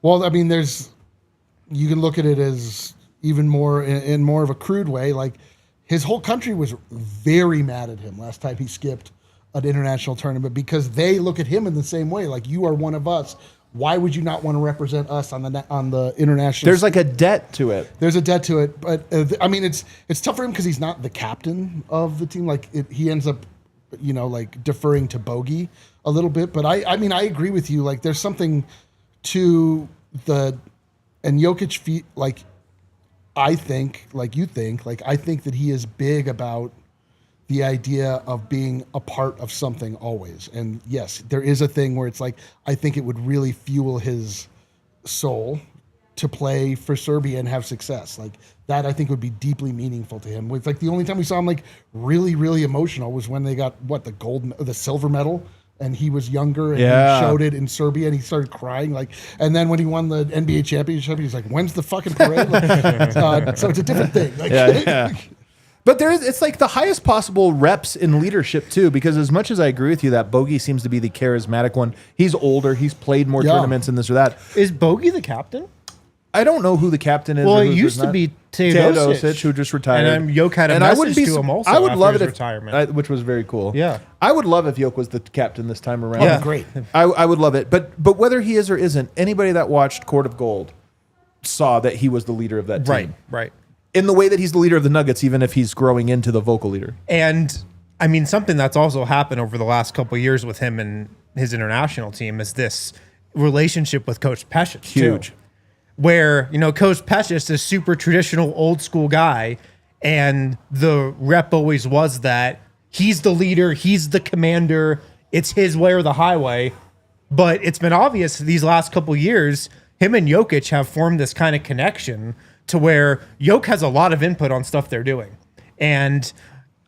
Well, I mean, you can look at it as even more in more of a crude way. Like, his whole country was very mad at him last time he skipped an international tournament because they look at him in the same way. Like, you are one of us. Why would you not want to represent us on the international? There's like a debt to it. There's a debt to it, but I mean, it's tough for him because he's not the captain of the team. Like, he ends up, like deferring to Bogey a little bit. But I mean, I agree with you. Like, there's something to and Jokic like, I think, like you think, like I think that he is big about the idea of being a part of something always. And yes, there is a thing where it's like, I think it would really fuel his soul to play for Serbia and have success. Like, that I think would be deeply meaningful to him. It's like the only time we saw him like really, really emotional was when they got the silver medal, and he was younger and he showed it in Serbia and he started crying. Like, and then when he won the NBA championship, he's like, when's the fucking parade? Like, so it's a different thing. Like, yeah. But it's like the highest possible reps in leadership too, because as much as I agree with you that Bogey seems to be the charismatic one, he's older, he's played more tournaments and this or that. Is Bogey the captain? I don't know who the captain is. Well, or it who's used to not. be Teodosic, who just retired. And Jokic had a message to him also after his retirement. Which was very cool. Yeah. I would love if Jokic was the captain this time around. Yeah, great. I would love it. But whether he is or isn't, anybody that watched Court of Gold saw that he was the leader of that team. Right. In the way that he's the leader of the Nuggets, even if he's growing into the vocal leader. And I mean, something that's also happened over the last couple of years with him and his international team is this relationship with Coach Pesic. Huge. Too, where, Coach Pesic is super traditional, old school guy. And the rep always was that he's the leader, he's the commander, it's his way or the highway. But it's been obvious these last couple of years, him and Jokic have formed this kind of connection to where Jokic has a lot of input on stuff they're doing. And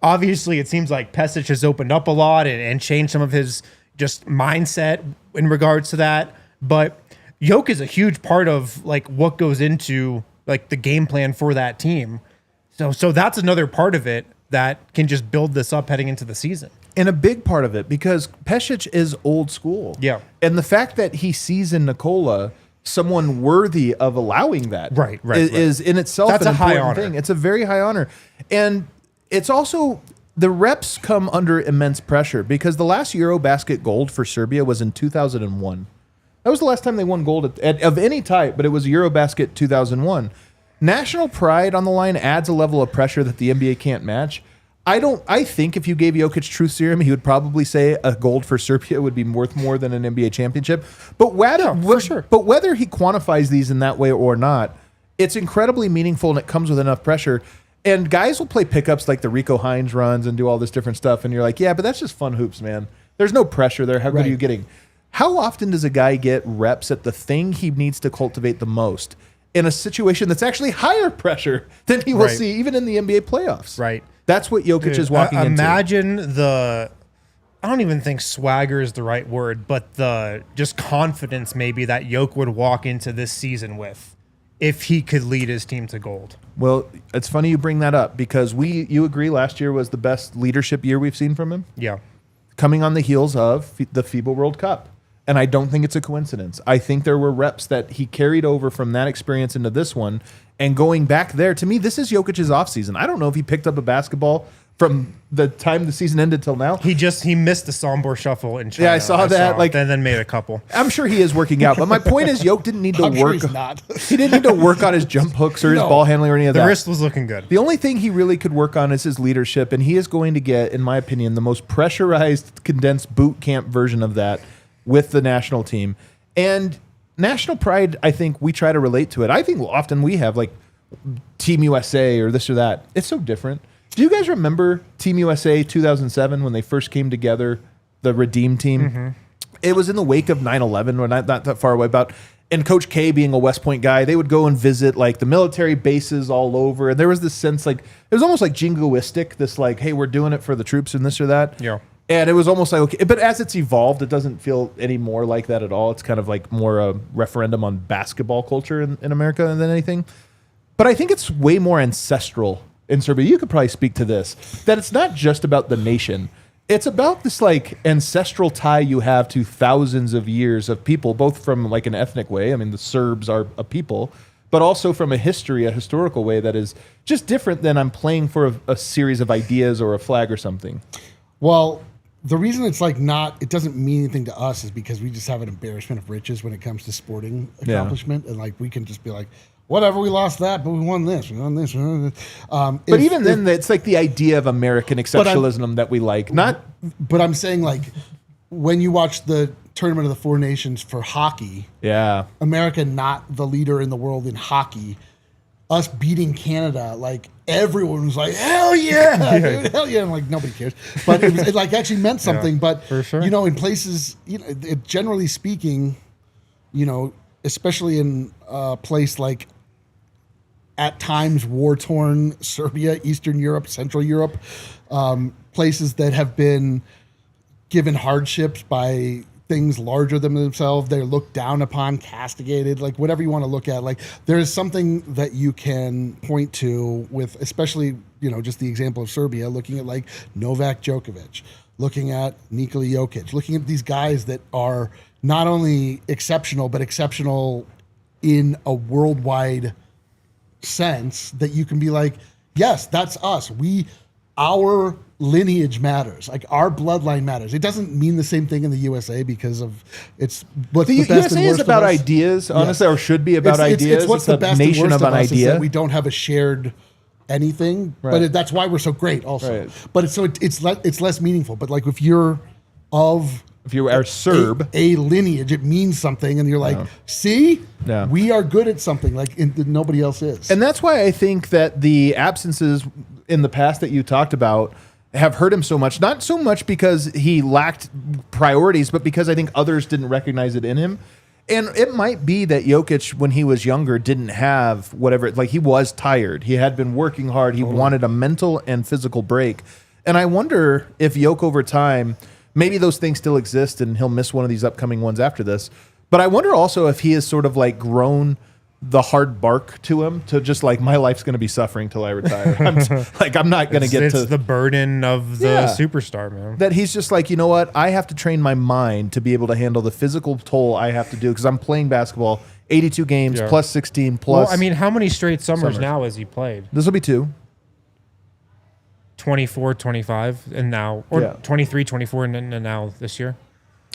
obviously it seems like Pesic has opened up a lot and changed some of his just mindset in regards to that. But Jokic is a huge part of like what goes into like the game plan for that team. So that's another part of it that can just build this up heading into the season. And a big part of it, because Pesic is old school. Yeah. And the fact that he sees in Nikola someone worthy of allowing that is in itself that's an a high important honor. thing. It's a very high honor. And it's also, the reps come under immense pressure because the last Eurobasket gold for Serbia was in 2001. That was the last time they won gold of any type, but it was Eurobasket 2001. National pride on the line adds a level of pressure that the NBA can't match. I think if you gave Jokic truth serum, he would probably say a gold for Serbia would be worth more than an NBA championship. But whether he quantifies these in that way or not, it's incredibly meaningful and it comes with enough pressure. And guys will play pickups like the Rico Hines runs and do all this different stuff. And you're like, yeah, but that's just fun hoops, man. There's no pressure there. How good are you getting? How often does a guy get reps at the thing he needs to cultivate the most in a situation that's actually higher pressure than he will see even in the NBA playoffs? Right. That's what Jokic is walking into. Imagine the I don't even think swagger is the right word, but the just confidence maybe that Jokic would walk into this season with if he could lead his team to gold. Well, it's funny you bring that up because you agree last year was the best leadership year we've seen from him? Yeah. Coming on the heels of the FIBA World Cup. And I don't think it's a coincidence. I think there were reps that he carried over from that experience into this one. And going back there, to me, this is Jokic's offseason. I don't know if he picked up a basketball from the time the season ended till now. He missed the Sombor shuffle in China. Yeah, I saw that. And then made a couple. I'm sure he is working out. But my point is Jokic didn't need to I'm sure work. he's not. He didn't need to work on his jump hooks or his ball handling or any of that. The wrist was looking good. The only thing he really could work on is his leadership. And he is going to get, in my opinion, the most pressurized, condensed boot camp version of that with the national team. And national pride, I think we try to relate to it. I think often we have like Team USA or this or that. It's so different. Do you guys remember Team USA 2007 when they first came together, the Redeem team? Mm-hmm. It was in the wake of 9/11, or not that far away. And Coach K being a West Point guy, they would go and visit like the military bases all over. And there was this sense like, it was almost like jingoistic, this like, hey, we're doing it for the troops and this or that. Yeah. And it was almost like, okay, but as it's evolved, it doesn't feel any more like that at all. It's kind of like more a referendum on basketball culture in America than anything. But I think it's way more ancestral in Serbia. You could probably speak to this, that it's not just about the nation. It's about this like ancestral tie you have to thousands of years of people, both from like an ethnic way. I mean, the Serbs are a people, but also from a historical way that is just different than I'm playing for a series of ideas or a flag or something. Well, the reason it's like it doesn't mean anything to us is because we just have an embarrassment of riches when it comes to sporting accomplishment. And like, we can just be like, whatever, we lost that, but we won this, we won this. But even then, it's like the idea of American exceptionalism that we like. But I'm saying like, when you watch the Tournament of the Four Nations for hockey, America not the leader in the world in hockey, us beating Canada, like everyone was like, hell yeah, dude, hell yeah. And like, nobody cares. But it like actually meant something. But, for sure. You know, in places, you know, generally speaking, you know, especially in a place like at times war-torn Serbia, Eastern Europe, Central Europe, places that have been given hardships by things larger than themselves, they're looked down upon, castigated, like whatever you want to look at. Like there is something that you can point to with, especially, you know, just the example of Serbia, looking at like Novak Djokovic, looking at Nikola Jokic, looking at these guys that are not only exceptional, but exceptional in a worldwide sense that you can be like, yes, that's us. Our lineage matters. Like our bloodline matters. It doesn't mean the same thing in the USA because of what's the best USA and worst is about of us. Ideas, honestly, or should be about ideas. It's what's the best nation and worst of of an us is idea. that we don't have a shared anything, Right. but that's why we're so great also. Right. But it's less meaningful. But like if you're if you are Serb, a lineage, it means something, and you're like, see, we are good at something like nobody else is. And that's why I think that the absences in the past that you talked about have hurt him so much. Not so much because he lacked priorities, but because I think others didn't recognize it in him. And it might be that Jokic, when he was younger, didn't have whatever, like he was tired. He had been working hard. He wanted a mental and physical break. And I wonder if Jokic over time, maybe those things still exist and he'll miss one of these upcoming ones after this. But I wonder also if he has sort of like grown the hard bark to him to just like, my life's going to be suffering till I retire. I'm not going to get to the burden of the superstar, man. That he's just like, you know what? I have to train my mind to be able to handle the physical toll I have to do because I'm playing basketball, 82 games plus 16 plus. Well, I mean, how many straight summers now has he played? This will be 2. 24, 25, and now, or 23, 24, and now this year.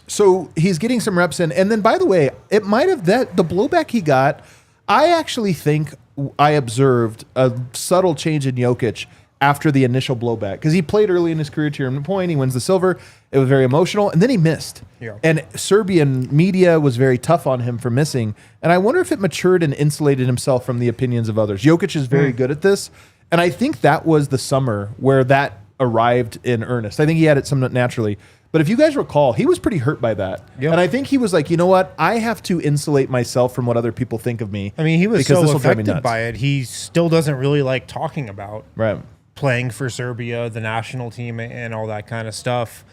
So he's getting some reps in. And then, by the way, it might have the blowback he got, I actually think I observed a subtle change in Jokic after the initial blowback because he played early in his career to your point. He wins the silver. It was very emotional. And then he missed. Yeah. And Serbian media was very tough on him for missing. And I wonder if it matured and insulated himself from the opinions of others. Jokic is very good at this. And I think that was the summer where that arrived in earnest. I think he had it somewhat naturally. But if you guys recall, he was pretty hurt by that. Yep. And I think he was like, you know what? I have to insulate myself from what other people think of me. I mean, he was so affected by it. He still doesn't really like talking about playing for Serbia, the national team, and all that kind of stuff.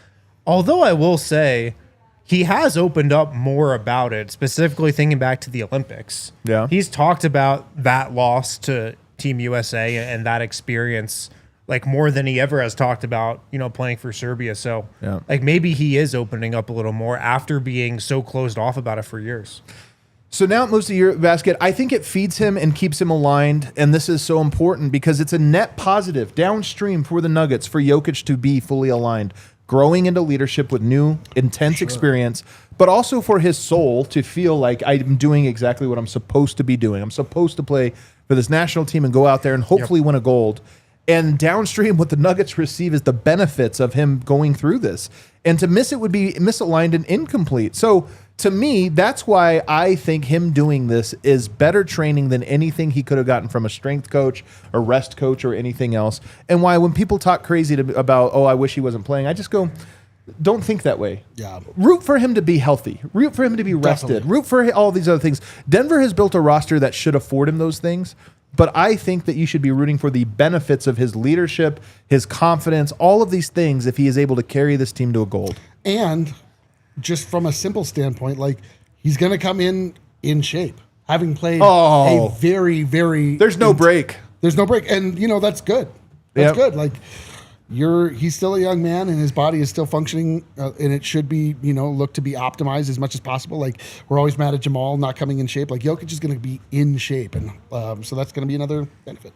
Although I will say, he has opened up more about it, specifically thinking back to the Olympics. Yeah. He's talked about that loss to Team USA and that experience like more than he ever has talked about, playing for Serbia. So like maybe he is opening up a little more after being so closed off about it for years. So now it moves to Eurobasket. I think it feeds him and keeps him aligned, and this is so important because it's a net positive downstream for the Nuggets for Jokic to be fully aligned, growing into leadership with new, intense experience, but also for his soul to feel like I'm doing exactly what I'm supposed to be doing. I'm supposed to play for this national team and go out there and hopefully win a gold. And downstream, what the Nuggets receive is the benefits of him going through this. And to miss it would be misaligned and incomplete. So to me, that's why I think him doing this is better training than anything he could have gotten from a strength coach, a rest coach, or anything else. And why when people talk crazy about, I wish he wasn't playing, I just go, don't think that way. Yeah. Root for him to be healthy. Root for him to be rested. Definitely. Root for all these other things. Denver has built a roster that should afford him those things. But I think that you should be rooting for the benefits of his leadership, his confidence, all of these things if he is able to carry this team to a gold. And just from a simple standpoint, like he's going to come in shape, having played a very, very... There's no break. There's no break. And, that's good. That's good. Like, he's still a young man and his body is still functioning and it should be, look to be optimized as much as possible. Like we're always mad at Jamal not coming in shape. Like Jokic is going to be in shape. And so that's going to be another benefit.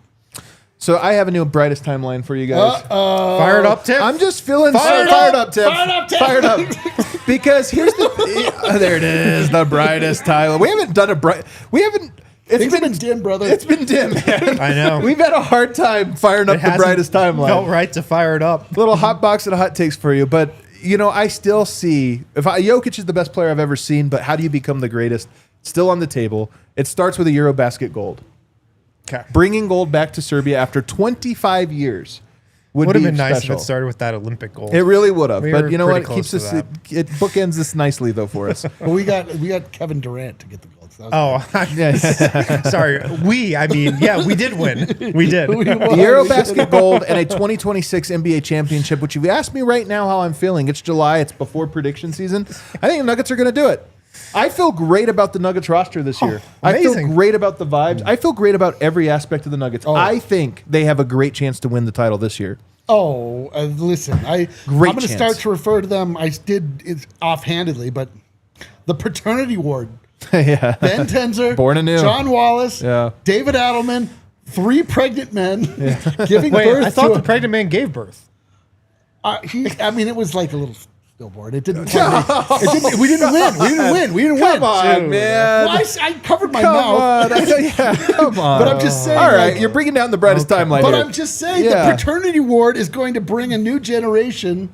So I have a new brightest timeline for you guys. Fired up, Tiff? I'm just feeling fired up, Tiff. Fired up. Because here's the... there it is, the brightest timeline. We haven't done It's been dim, brother. It's been dim, man. I know. We've had a hard time firing up the brightest timeline. Felt right to fire it up. Little hot box and hot takes for you, but I still see Jokic is the best player I've ever seen. But how do you become the greatest? Still on the table. It starts with a Eurobasket gold. Okay. Bringing gold back to Serbia after 25 years would have be been nice special. if it started with that Olympic gold. It really would have. We But were you know what? pretty It keeps close us. to It bookends this nicely though for us. Well, we got Kevin Durant to get the gold. So Sorry. We did win. We did. The Eurobasket gold and a 2026 NBA championship, which you've asked me right now how I'm feeling. It's July. It's before prediction season. I think the Nuggets are going to do it. I feel great about the Nuggets roster this year. I feel great about the vibes. I feel great about every aspect of the Nuggets. I think they have a great chance to win the title this year. Listen, I'm going to start to refer to them. I did it offhandedly, but the paternity ward. Yeah. Ben Tenzer, Born anew. John Wallace, David Adelman, 3 pregnant men giving birth. I thought the pregnant man gave birth. It was like a little stillborn. It didn't. We didn't win. We didn't win. Come on, man. Well, I covered my mouth. Come on. But I'm just saying. All right, you're bringing down the brightest timeline. But here. I'm just saying the paternity ward is going to bring a new generation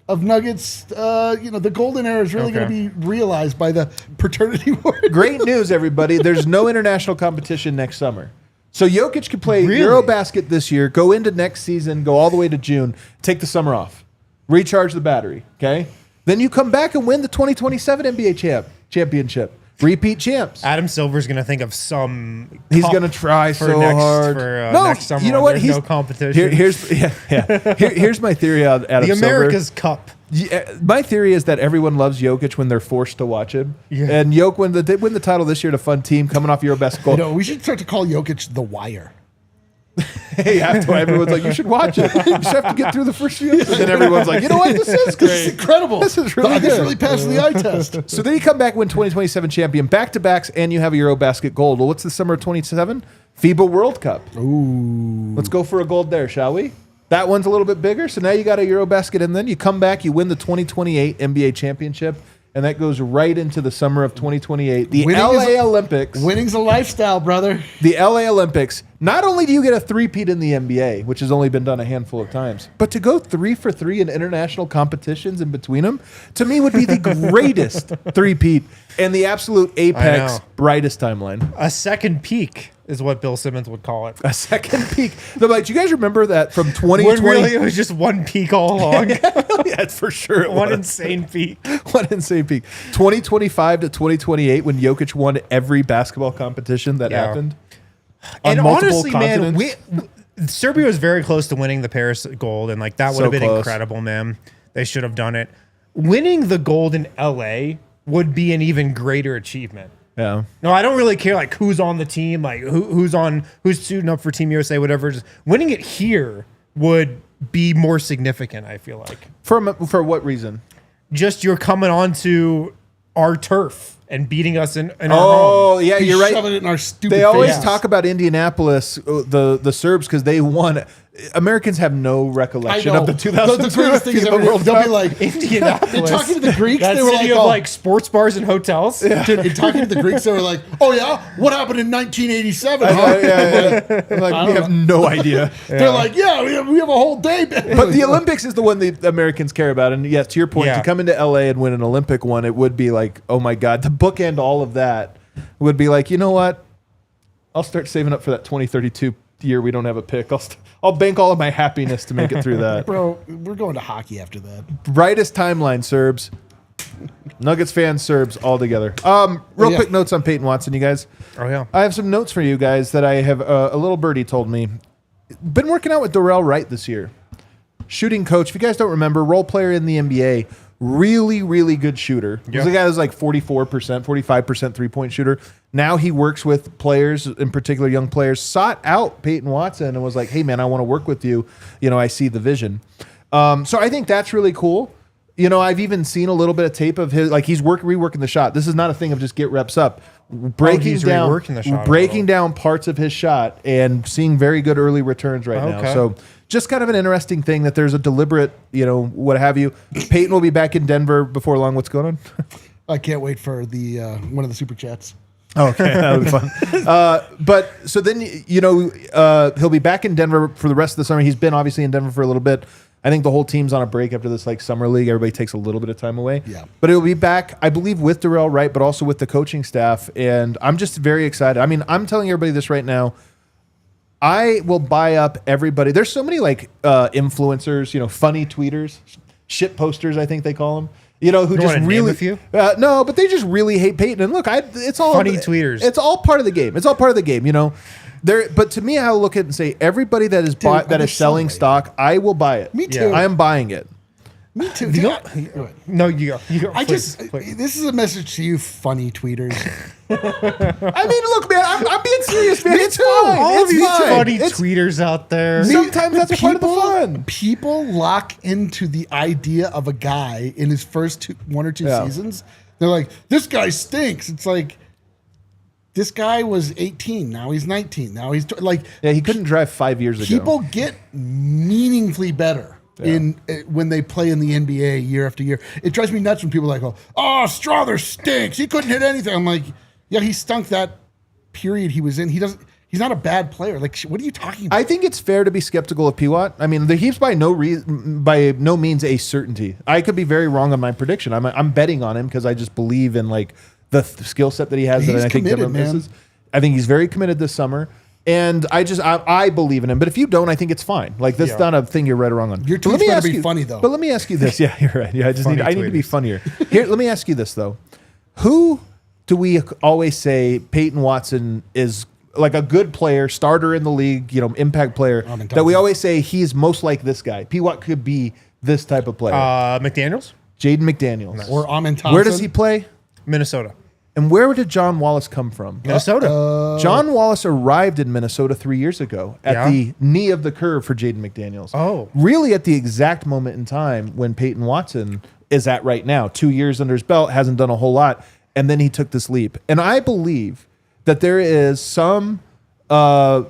of Nuggets. The golden era is really going to be realized by the paternity ward. Great news, everybody. There's no international competition next summer. So Jokic could play Eurobasket this year, go into next season, go all the way to June, take the summer off, recharge the battery, okay? Then you come back and win the 2027 NBA championship. Repeat champs. Adam Silver's going to think of some. He's going to try so hard. Next summer, you know what? There's no competition. Here's my theory on Adam the Silver. America's Cup. Yeah, my theory is that everyone loves Jokic when they're forced to watch him. Yeah. And Jokic, when they win the title this year, to fun team coming off Eurobasket gold. We should start to call Jokic the Wire. Hey, after everyone's like, you should watch it. You just have to get through the first few episodes. And everyone's like, you know what? This is great. This is incredible. This is really good. This really passed the eye test. So then you come back, win 2027 champion, back-to-backs, and you have a Eurobasket gold. Well, what's the summer of 27? FIBA World Cup. Ooh. Let's go for a gold there, shall we? That one's a little bit bigger. So now you got a Eurobasket, and then you come back, you win the 2028 NBA championship. And that goes right into the summer of 2028. The LA Olympics. Winning's a lifestyle, brother. The LA Olympics. Not only do you get a three-peat in the NBA, which has only been done a handful of times, but to go 3 for 3 in international competitions in between them, to me would be the greatest three-peat and the absolute apex brightest timeline. A second peak is what Bill Simmons would call it. A second peak. They're like, do you guys remember that from 2020? When really it was just one peak all along. Yeah, for sure it One was. insane peak. One insane peak. 2025 to 2028 when Jokic won every basketball competition that happened. And honestly, man, Serbia was very close to winning the Paris gold, and like that would have been incredible, man. they should have done it. Winning the gold in LA would be an even greater achievement. Yeah. No, I don't really care like who's on the team, like who's suiting up for Team USA, whatever. Just winning it here would be more significant, I feel like. For what reason? Just you're coming onto our turf and beating us in our home. Oh, yeah, you're right. Shoving it in our stupid They always faces. talk about Indianapolis, the Serbs, because they won. Americans have no recollection of the 2002 The greatest thing is FIBA World they'll Cup. be like, Indianapolis. in talking to the Greeks, That they were city like, of oh, like sports bars and hotels. dude, in talking to the Greeks, they were like, oh yeah, what happened in 1987? Yeah, Huh? yeah. Like, we have no idea. They're like, yeah, we have a whole day. But the Olympics is the one the Americans care about. And yes, to your point, Yeah. to come into LA and win an Olympic one, it would be like, oh my God, to bookend all of that would be like, you know what? I'll start saving up for that 2032 year we don't have a pick. I'll bank all of my happiness to make it through that. Bro, we're going to hockey after that. Brightest timeline, Serbs. Nuggets fans, Serbs, all together. Real quick notes on Peyton Watson, you guys. Oh yeah. I have some notes for you guys that I have. A little birdie told me. Been working out with Darrell Wright this year. Shooting coach. If you guys don't remember, role player in the NBA. Really, really good shooter. He was a guy that was like 44%, 45% three-point shooter. Now he works with players, in particular young players, sought out Peyton Watson and was like, hey, man, I want to work with you. You know, I see the vision. So I think that's really cool. You know, I've even seen a little bit of tape of his, like he's reworking the shot. This is not a thing of just get reps up. Breaking down parts of his shot and seeing very good early returns right now. So just kind of an interesting thing that there's a deliberate, you know, what have you. Peyton will be back in Denver before long. What's going on? I can't wait for the one of the super chats. Okay, that'll be fun. But so then, you know, he'll be back in Denver for the rest of the summer. He's been obviously in Denver for a little bit. I think the whole team's on a break after this like summer league. Everybody takes a little bit of time away. Yeah. But it'll be back, I believe, with Darrell Wright, but also with the coaching staff. And I'm just very excited. I mean, I'm telling everybody this right now. I will buy up everybody. There's so many like influencers, you know, funny tweeters, shit posters, I think they call them. You know, who You just want to really name a few? No, but they just really hate Peyton. And look, it's all Funny tweeters. It's all part of the game. It's all part of the game. You know, but to me, I will look at it and say everybody that is that is selling stock, I will buy it. Me too. I am buying it. Me too. No, you go. Please. Please. This is a message to you, funny tweeters. I mean, look, man, I'm being serious, man. It's fine. All It's these fine. funny It's- tweeters out there. Sometimes that's part of the fun. People lock into the idea of a guy in his first one or two seasons. They're like, this guy stinks. It's like, this guy was 18. Now he's 19. Now he's like, Yeah, he couldn't drive 5 years ago. people get meaningfully better when they play in the NBA year after year. It drives me nuts when people are like, oh, Strother stinks. He couldn't hit anything. I'm like, yeah, he stunk that period he was in. He's not a bad player. Like, what are you talking about? I think it's fair to be skeptical of Piwat. I mean, he's by no means a certainty. I could be very wrong on my prediction. I'm betting on him because I just believe in like the skill set that he has. He's that I think committed, Denver misses. I think he's very committed this summer. And I believe in him. But if you don't, I think it's fine. Like, that's not a thing you're right or wrong on. Your But let tweets me better ask be you- funny, though. But let me ask you this. Yeah, you're right. Yeah, I need to be funnier. Here, let me ask you this, though. Who do we always say Peyton Watson is like a good player, starter in the league, you know, impact player, that we always say he's most like this guy? Piwat could be this type of player. McDaniels, Jaden McDaniels. Or Amin Thompson. Where does he play? Minnesota. And where did John Wallace come from? Minnesota. John Wallace arrived in Minnesota 3 years ago at the knee of the curve for Jaden McDaniels. Oh. Really at the exact moment in time when Peyton Watson is at right now. 2 years under his belt, hasn't done a whole lot, and then he took this leap. And I believe that there is some, I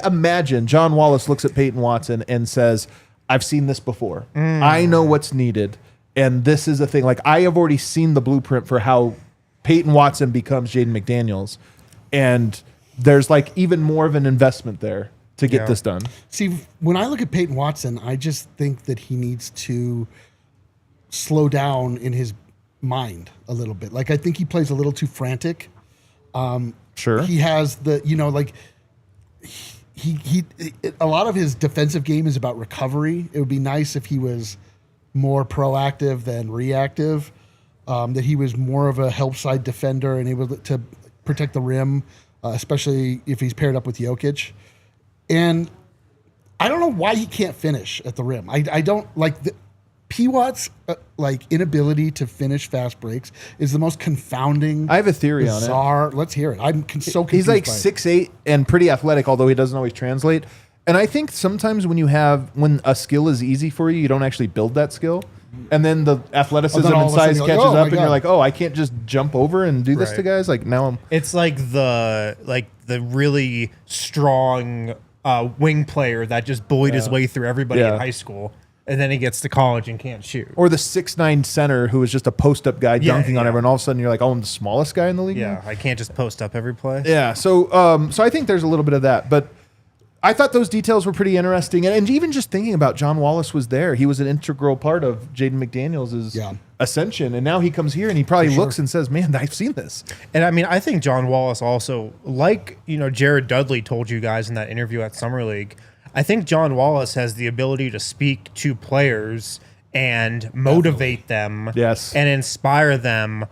imagine John Wallace looks at Peyton Watson and says, I've seen this before. I know what's needed. And this is a thing. Like, I have already seen the blueprint for how Peyton Watson becomes Jaden McDaniels. And there's like even more of an investment there to get this done. See, when I look at Peyton Watson, I just think that he needs to slow down in his mind a little bit. Like, I think he plays a little too frantic. Sure. He has the, you know, like, a lot of his defensive game is about recovery. It would be nice if he was more proactive than reactive, that he was more of a help side defender and able to protect the rim, especially if he's paired up with Jokic. And I don't know why he can't finish at the rim. I don't like P. Watt's inability to finish fast breaks is the most confounding. I have a theory on it. Let's hear it. I'm so confused. He's like by it. 6'8" and pretty athletic, although he doesn't always translate. And I think sometimes when a skill is easy for you, you don't actually build that skill. And then the athleticism and size catches up, and you're like, oh, I can't just jump over and do this to guys. Like now I'm. It's like the really strong wing player that just bullied his way through everybody in high school, and then he gets to college and can't shoot. Or the 6'9" center who is just a post up guy dunking on everyone. All of a sudden you're like, oh, I'm the smallest guy in the league. Yeah, now? I can't just post up every play. Yeah, so I think there's a little bit of that, but. I thought those details were pretty interesting. And even just thinking about John Wallace was there. He was an integral part of Jaden McDaniels' ascension. And now he comes here and he probably looks and says, man, I've seen this. And I mean, I think John Wallace also, like, Jared Dudley told you guys in that interview at Summer League, I think John Wallace has the ability to speak to players and motivate them and inspire them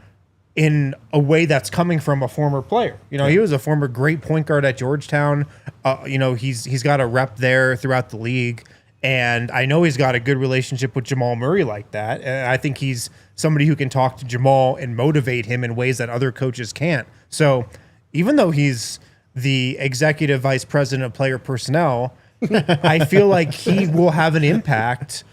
in a way that's coming from a former player. He was a former great point guard at Georgetown. He's got a rep there throughout the league. And I know he's got a good relationship with Jamal Murray like that. And I think he's somebody who can talk to Jamal and motivate him in ways that other coaches can't. So even though he's the executive vice president of player personnel, I feel like he will have an impact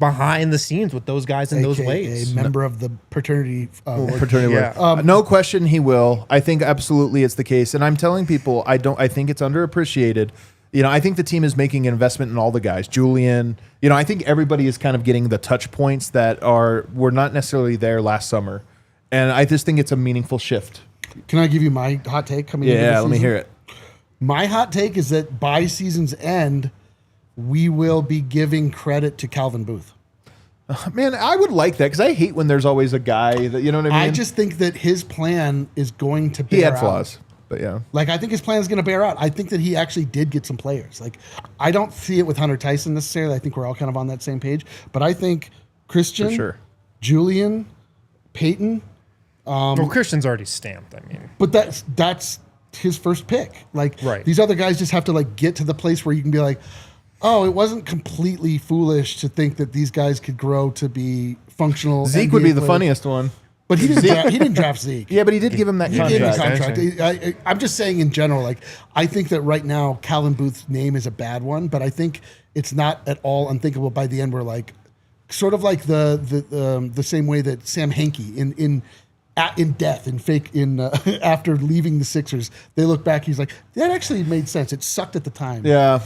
behind the scenes with those guys in those ways. A member of the fraternity. No question he will. I think absolutely it's the case. And I'm telling people, I think it's underappreciated. I think the team is making an investment in all the guys. Julian, I think everybody is kind of getting the touch points that were not necessarily there last summer. And I just think it's a meaningful shift. Can I give you my hot take coming into the season? Yeah, let me hear it. My hot take is that by season's end, we will be giving credit to Calvin Booth. Man, I would like that because I hate when there's always a guy that, you know what I mean? I just think that his plan is going to bear out. He had flaws, but yeah. I think his plan is going to bear out. I think that he actually did get some players. I don't see it with Hunter Tyson necessarily. I think we're all kind of on that same page. But I think Christian, Julian, Peyton. Well, Christian's already stamped, I mean. But that's his first pick. These other guys just have to get to the place where you can be like, oh, it wasn't completely foolish to think that these guys could grow to be functional. Zeke NBA would be the players. funniest one. But he didn't draft Zeke. Yeah, but he did give him that contract. He gave him contract. I'm just saying in general, I think that right now Calvin Booth's name is a bad one, but I think it's not at all unthinkable by the end we're sort of like the same way that Sam Hinkie in death and fake after leaving the Sixers, they look back. He's like, that actually made sense. It sucked at the time. Yeah,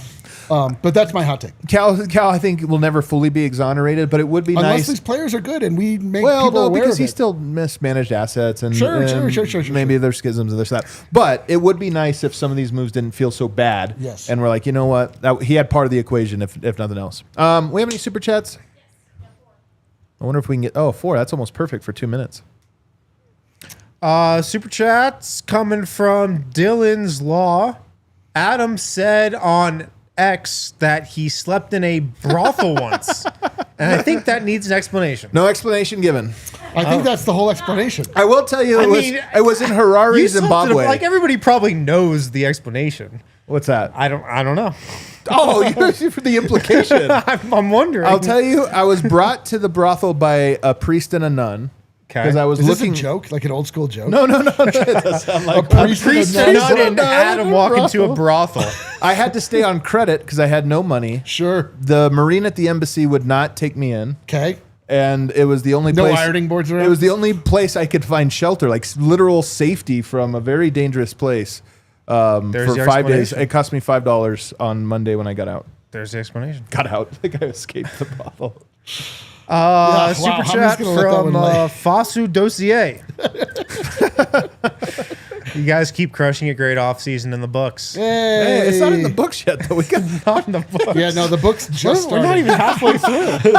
but that's my hot take. Cal, I think will never fully be exonerated, but it would be unless nice. These players are good and we make people aware because of he it. still mismanaged assets and sure. Maybe there's schisms and this that. But it would be nice if some of these moves didn't feel so bad. Yes, and we're like, you know what, he had part of the equation if nothing else. We have any super chats? I wonder if we can get 4. That's almost perfect for 2 minutes. Super chats coming from Dylan's Law. Adam said on X that he slept in a brothel once. And I think that needs an explanation. No explanation given. I think that's the whole explanation. I will tell you, it was in Harare, Zimbabwe. Everybody probably knows the explanation. What's that? I don't know. Oh, you're for the implication. I'm wondering. I'll tell you, I was brought to the brothel by a priest and a nun. Because I was looking. This a joke, like an old school joke? No. It does sound like a priest and a nun and Adam walk into a brothel. I had to stay on credit because I had no money. Sure. The Marine at the embassy would not take me in. Okay. And it was the only place. No ironing boards around? It was the only place I could find shelter, like literal safety from a very dangerous place. For 5 days. It cost me $5 on Monday when I got out. There's the explanation. Got out. Like I escaped the brothel. Super chat from Fasu Dossier. You guys keep crushing it. Great off season in the books. Hey, it's not in the books yet, though. We got not in the books. Yeah, no, the books just started. We're not even halfway through.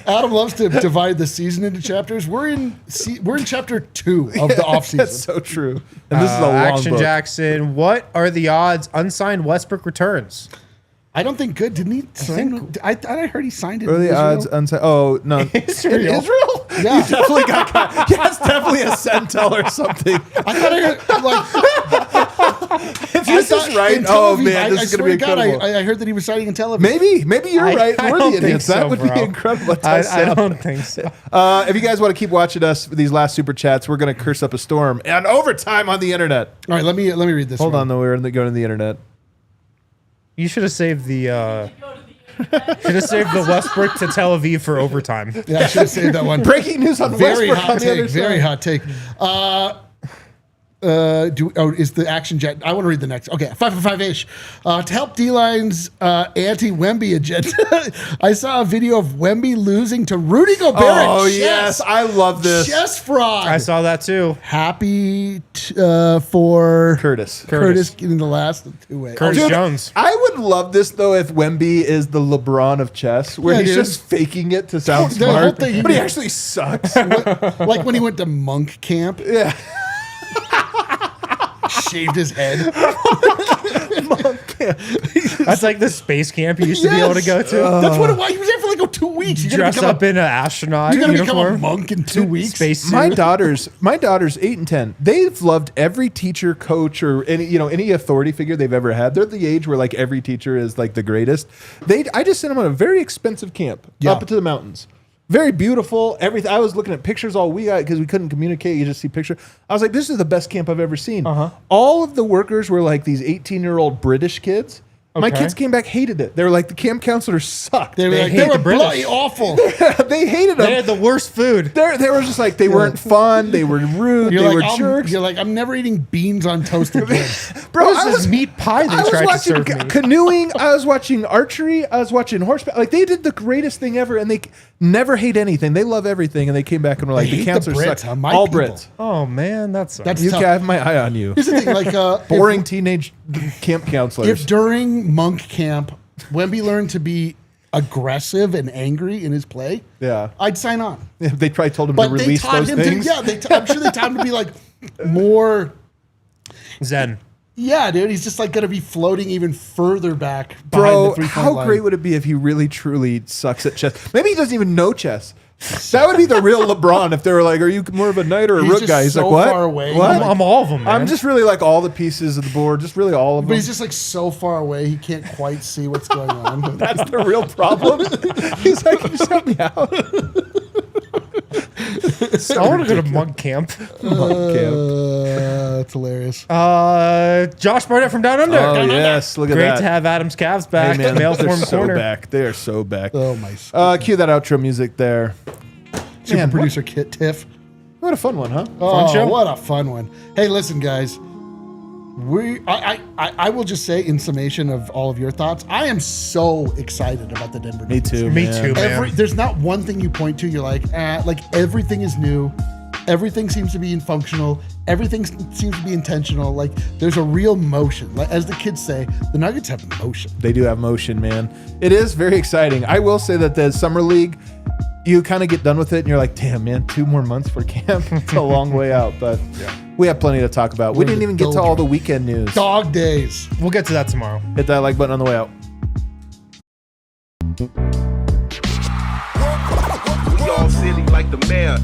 Adam loves to divide the season into chapters. We're in chapter 2 of the off season. That's so true. And this is a long Action book. Jackson. What are the odds unsigned Westbrook returns? I don't think good. Didn't he sign? I heard he signed it. Early odds unsigned. Oh no, Israel. Yeah, you definitely got. Yeah, it's definitely a centel or something. I thought If this is right, oh man, this is going to be incredible. I heard that he was signing in Tel Aviv. Maybe you're right. I We're don't the think idiots. so, That would be bro. incredible. I don't think so. If you guys want to keep watching us for these last super chats, we're going to curse up a storm and overtime on the internet. All right, let me read this. Hold on, though. We're going to the internet. You should have saved the Westbrook to Tel Aviv for overtime. Yeah, I should have saved that one. Breaking news on Very Westbrook on hot the other take. Very side. hot take. Is the action jet? I want to read the next. Okay, 5 for 5-ish. To help D-Line's anti-Wemby agenda, I saw a video of Wemby losing to Rudy Gobert. Oh, chess. yes. I love this. Chess fraud. I saw that too. Happy for Curtis. getting the last of 2-way. Curtis Dude, Jones. I would love this, though, if Wemby is the LeBron of chess, where Yeah, he's dude. just faking it to sound The whole smart, thing, but he actually sucks. Like when he went to monk camp, Yeah. shaved his head. That's like the space camp you used to be able to go to. That's what it was. He was there for like 2 weeks. You're Dress up in an astronaut You're gonna become a uniform. monk in 2 weeks. Space suit. My daughters 8 and 10. They've loved every teacher, coach, or any authority figure they've ever had. They're at the age where like every teacher is like the greatest. I just sent them on a very expensive camp up into the mountains. Very beautiful. Everything. I was looking at pictures all week because we couldn't communicate. You just see pictures. I was like, this is the best camp I've ever seen. All of the workers were like these 18-year-old British kids. My Okay. kids came back, hated it. They were like, the camp counselors sucked. They were They like, hate they were the British. bloody awful. They hated them. They had the worst food. They were just like, they weren't fun. They were rude. You're They like, were I'm, jerks. you're like, I'm never eating beans on toast again. Bro, This is meat pie they I was tried to watching serve me. canoeing. I was watching archery. I was watching horseback. Like, they did the greatest thing ever, and they never hate anything. They love everything, and they came back and were like, They the hate the counselors Brits, suck. huh? My All people. Brits. Oh man, that's That's You tough. can have my eye on you. Here's the thing, like, Boring teenage camp counselors. if during monk camp, Wemby learned to be aggressive and angry in his play, Yeah. I'd sign on. They probably told him But to they release taught those him things. to, I'm sure they taught him to be like more. Zen. Yeah, dude, he's just like going to be floating even further back behind Bro, the 3-point how line. great would it be if he really, truly sucks at chess? Maybe he doesn't even know chess. That would be the real LeBron if they were like, are you more of a knight or a He's rook just guy? He's so like, what? far away. What? I'm all of them, man. I'm just really like all the pieces of the board, just really all of But them. he's just like so far away, he can't quite see what's going on. That's the real problem. He's like, just help me out. I want to go to monk camp. That's hilarious. Josh Barnett from Down Under. Oh, yes. Look at Great that. to have Adam's Cavs back. Hey, man, Mail they're form so corner. back. They are so back. Oh, my Cue that outro music there. super man, producer Kit Tiff. What a fun one, huh? Oh, show. what a fun one. Hey, listen, guys. I will just say in summation of all of your thoughts, I am so excited about the Denver Me Nuggets. too. Me man. too, man. There's not one thing you point to, you're like everything is new. Everything seems to be functional. Everything seems to be intentional. Like there's a real motion. Like as the kids say, the Nuggets have motion. They do have motion, man. It is very exciting. I will say that the summer league, you kind of get done with it and you're like, damn, man, 2 more months for camp. It's a long way out, but we have plenty to talk about. We We're didn't in even the get to all the doldrums. weekend news. Dog days. We'll get to that tomorrow. Hit that like button on the way out. Y'all silly like the mayor.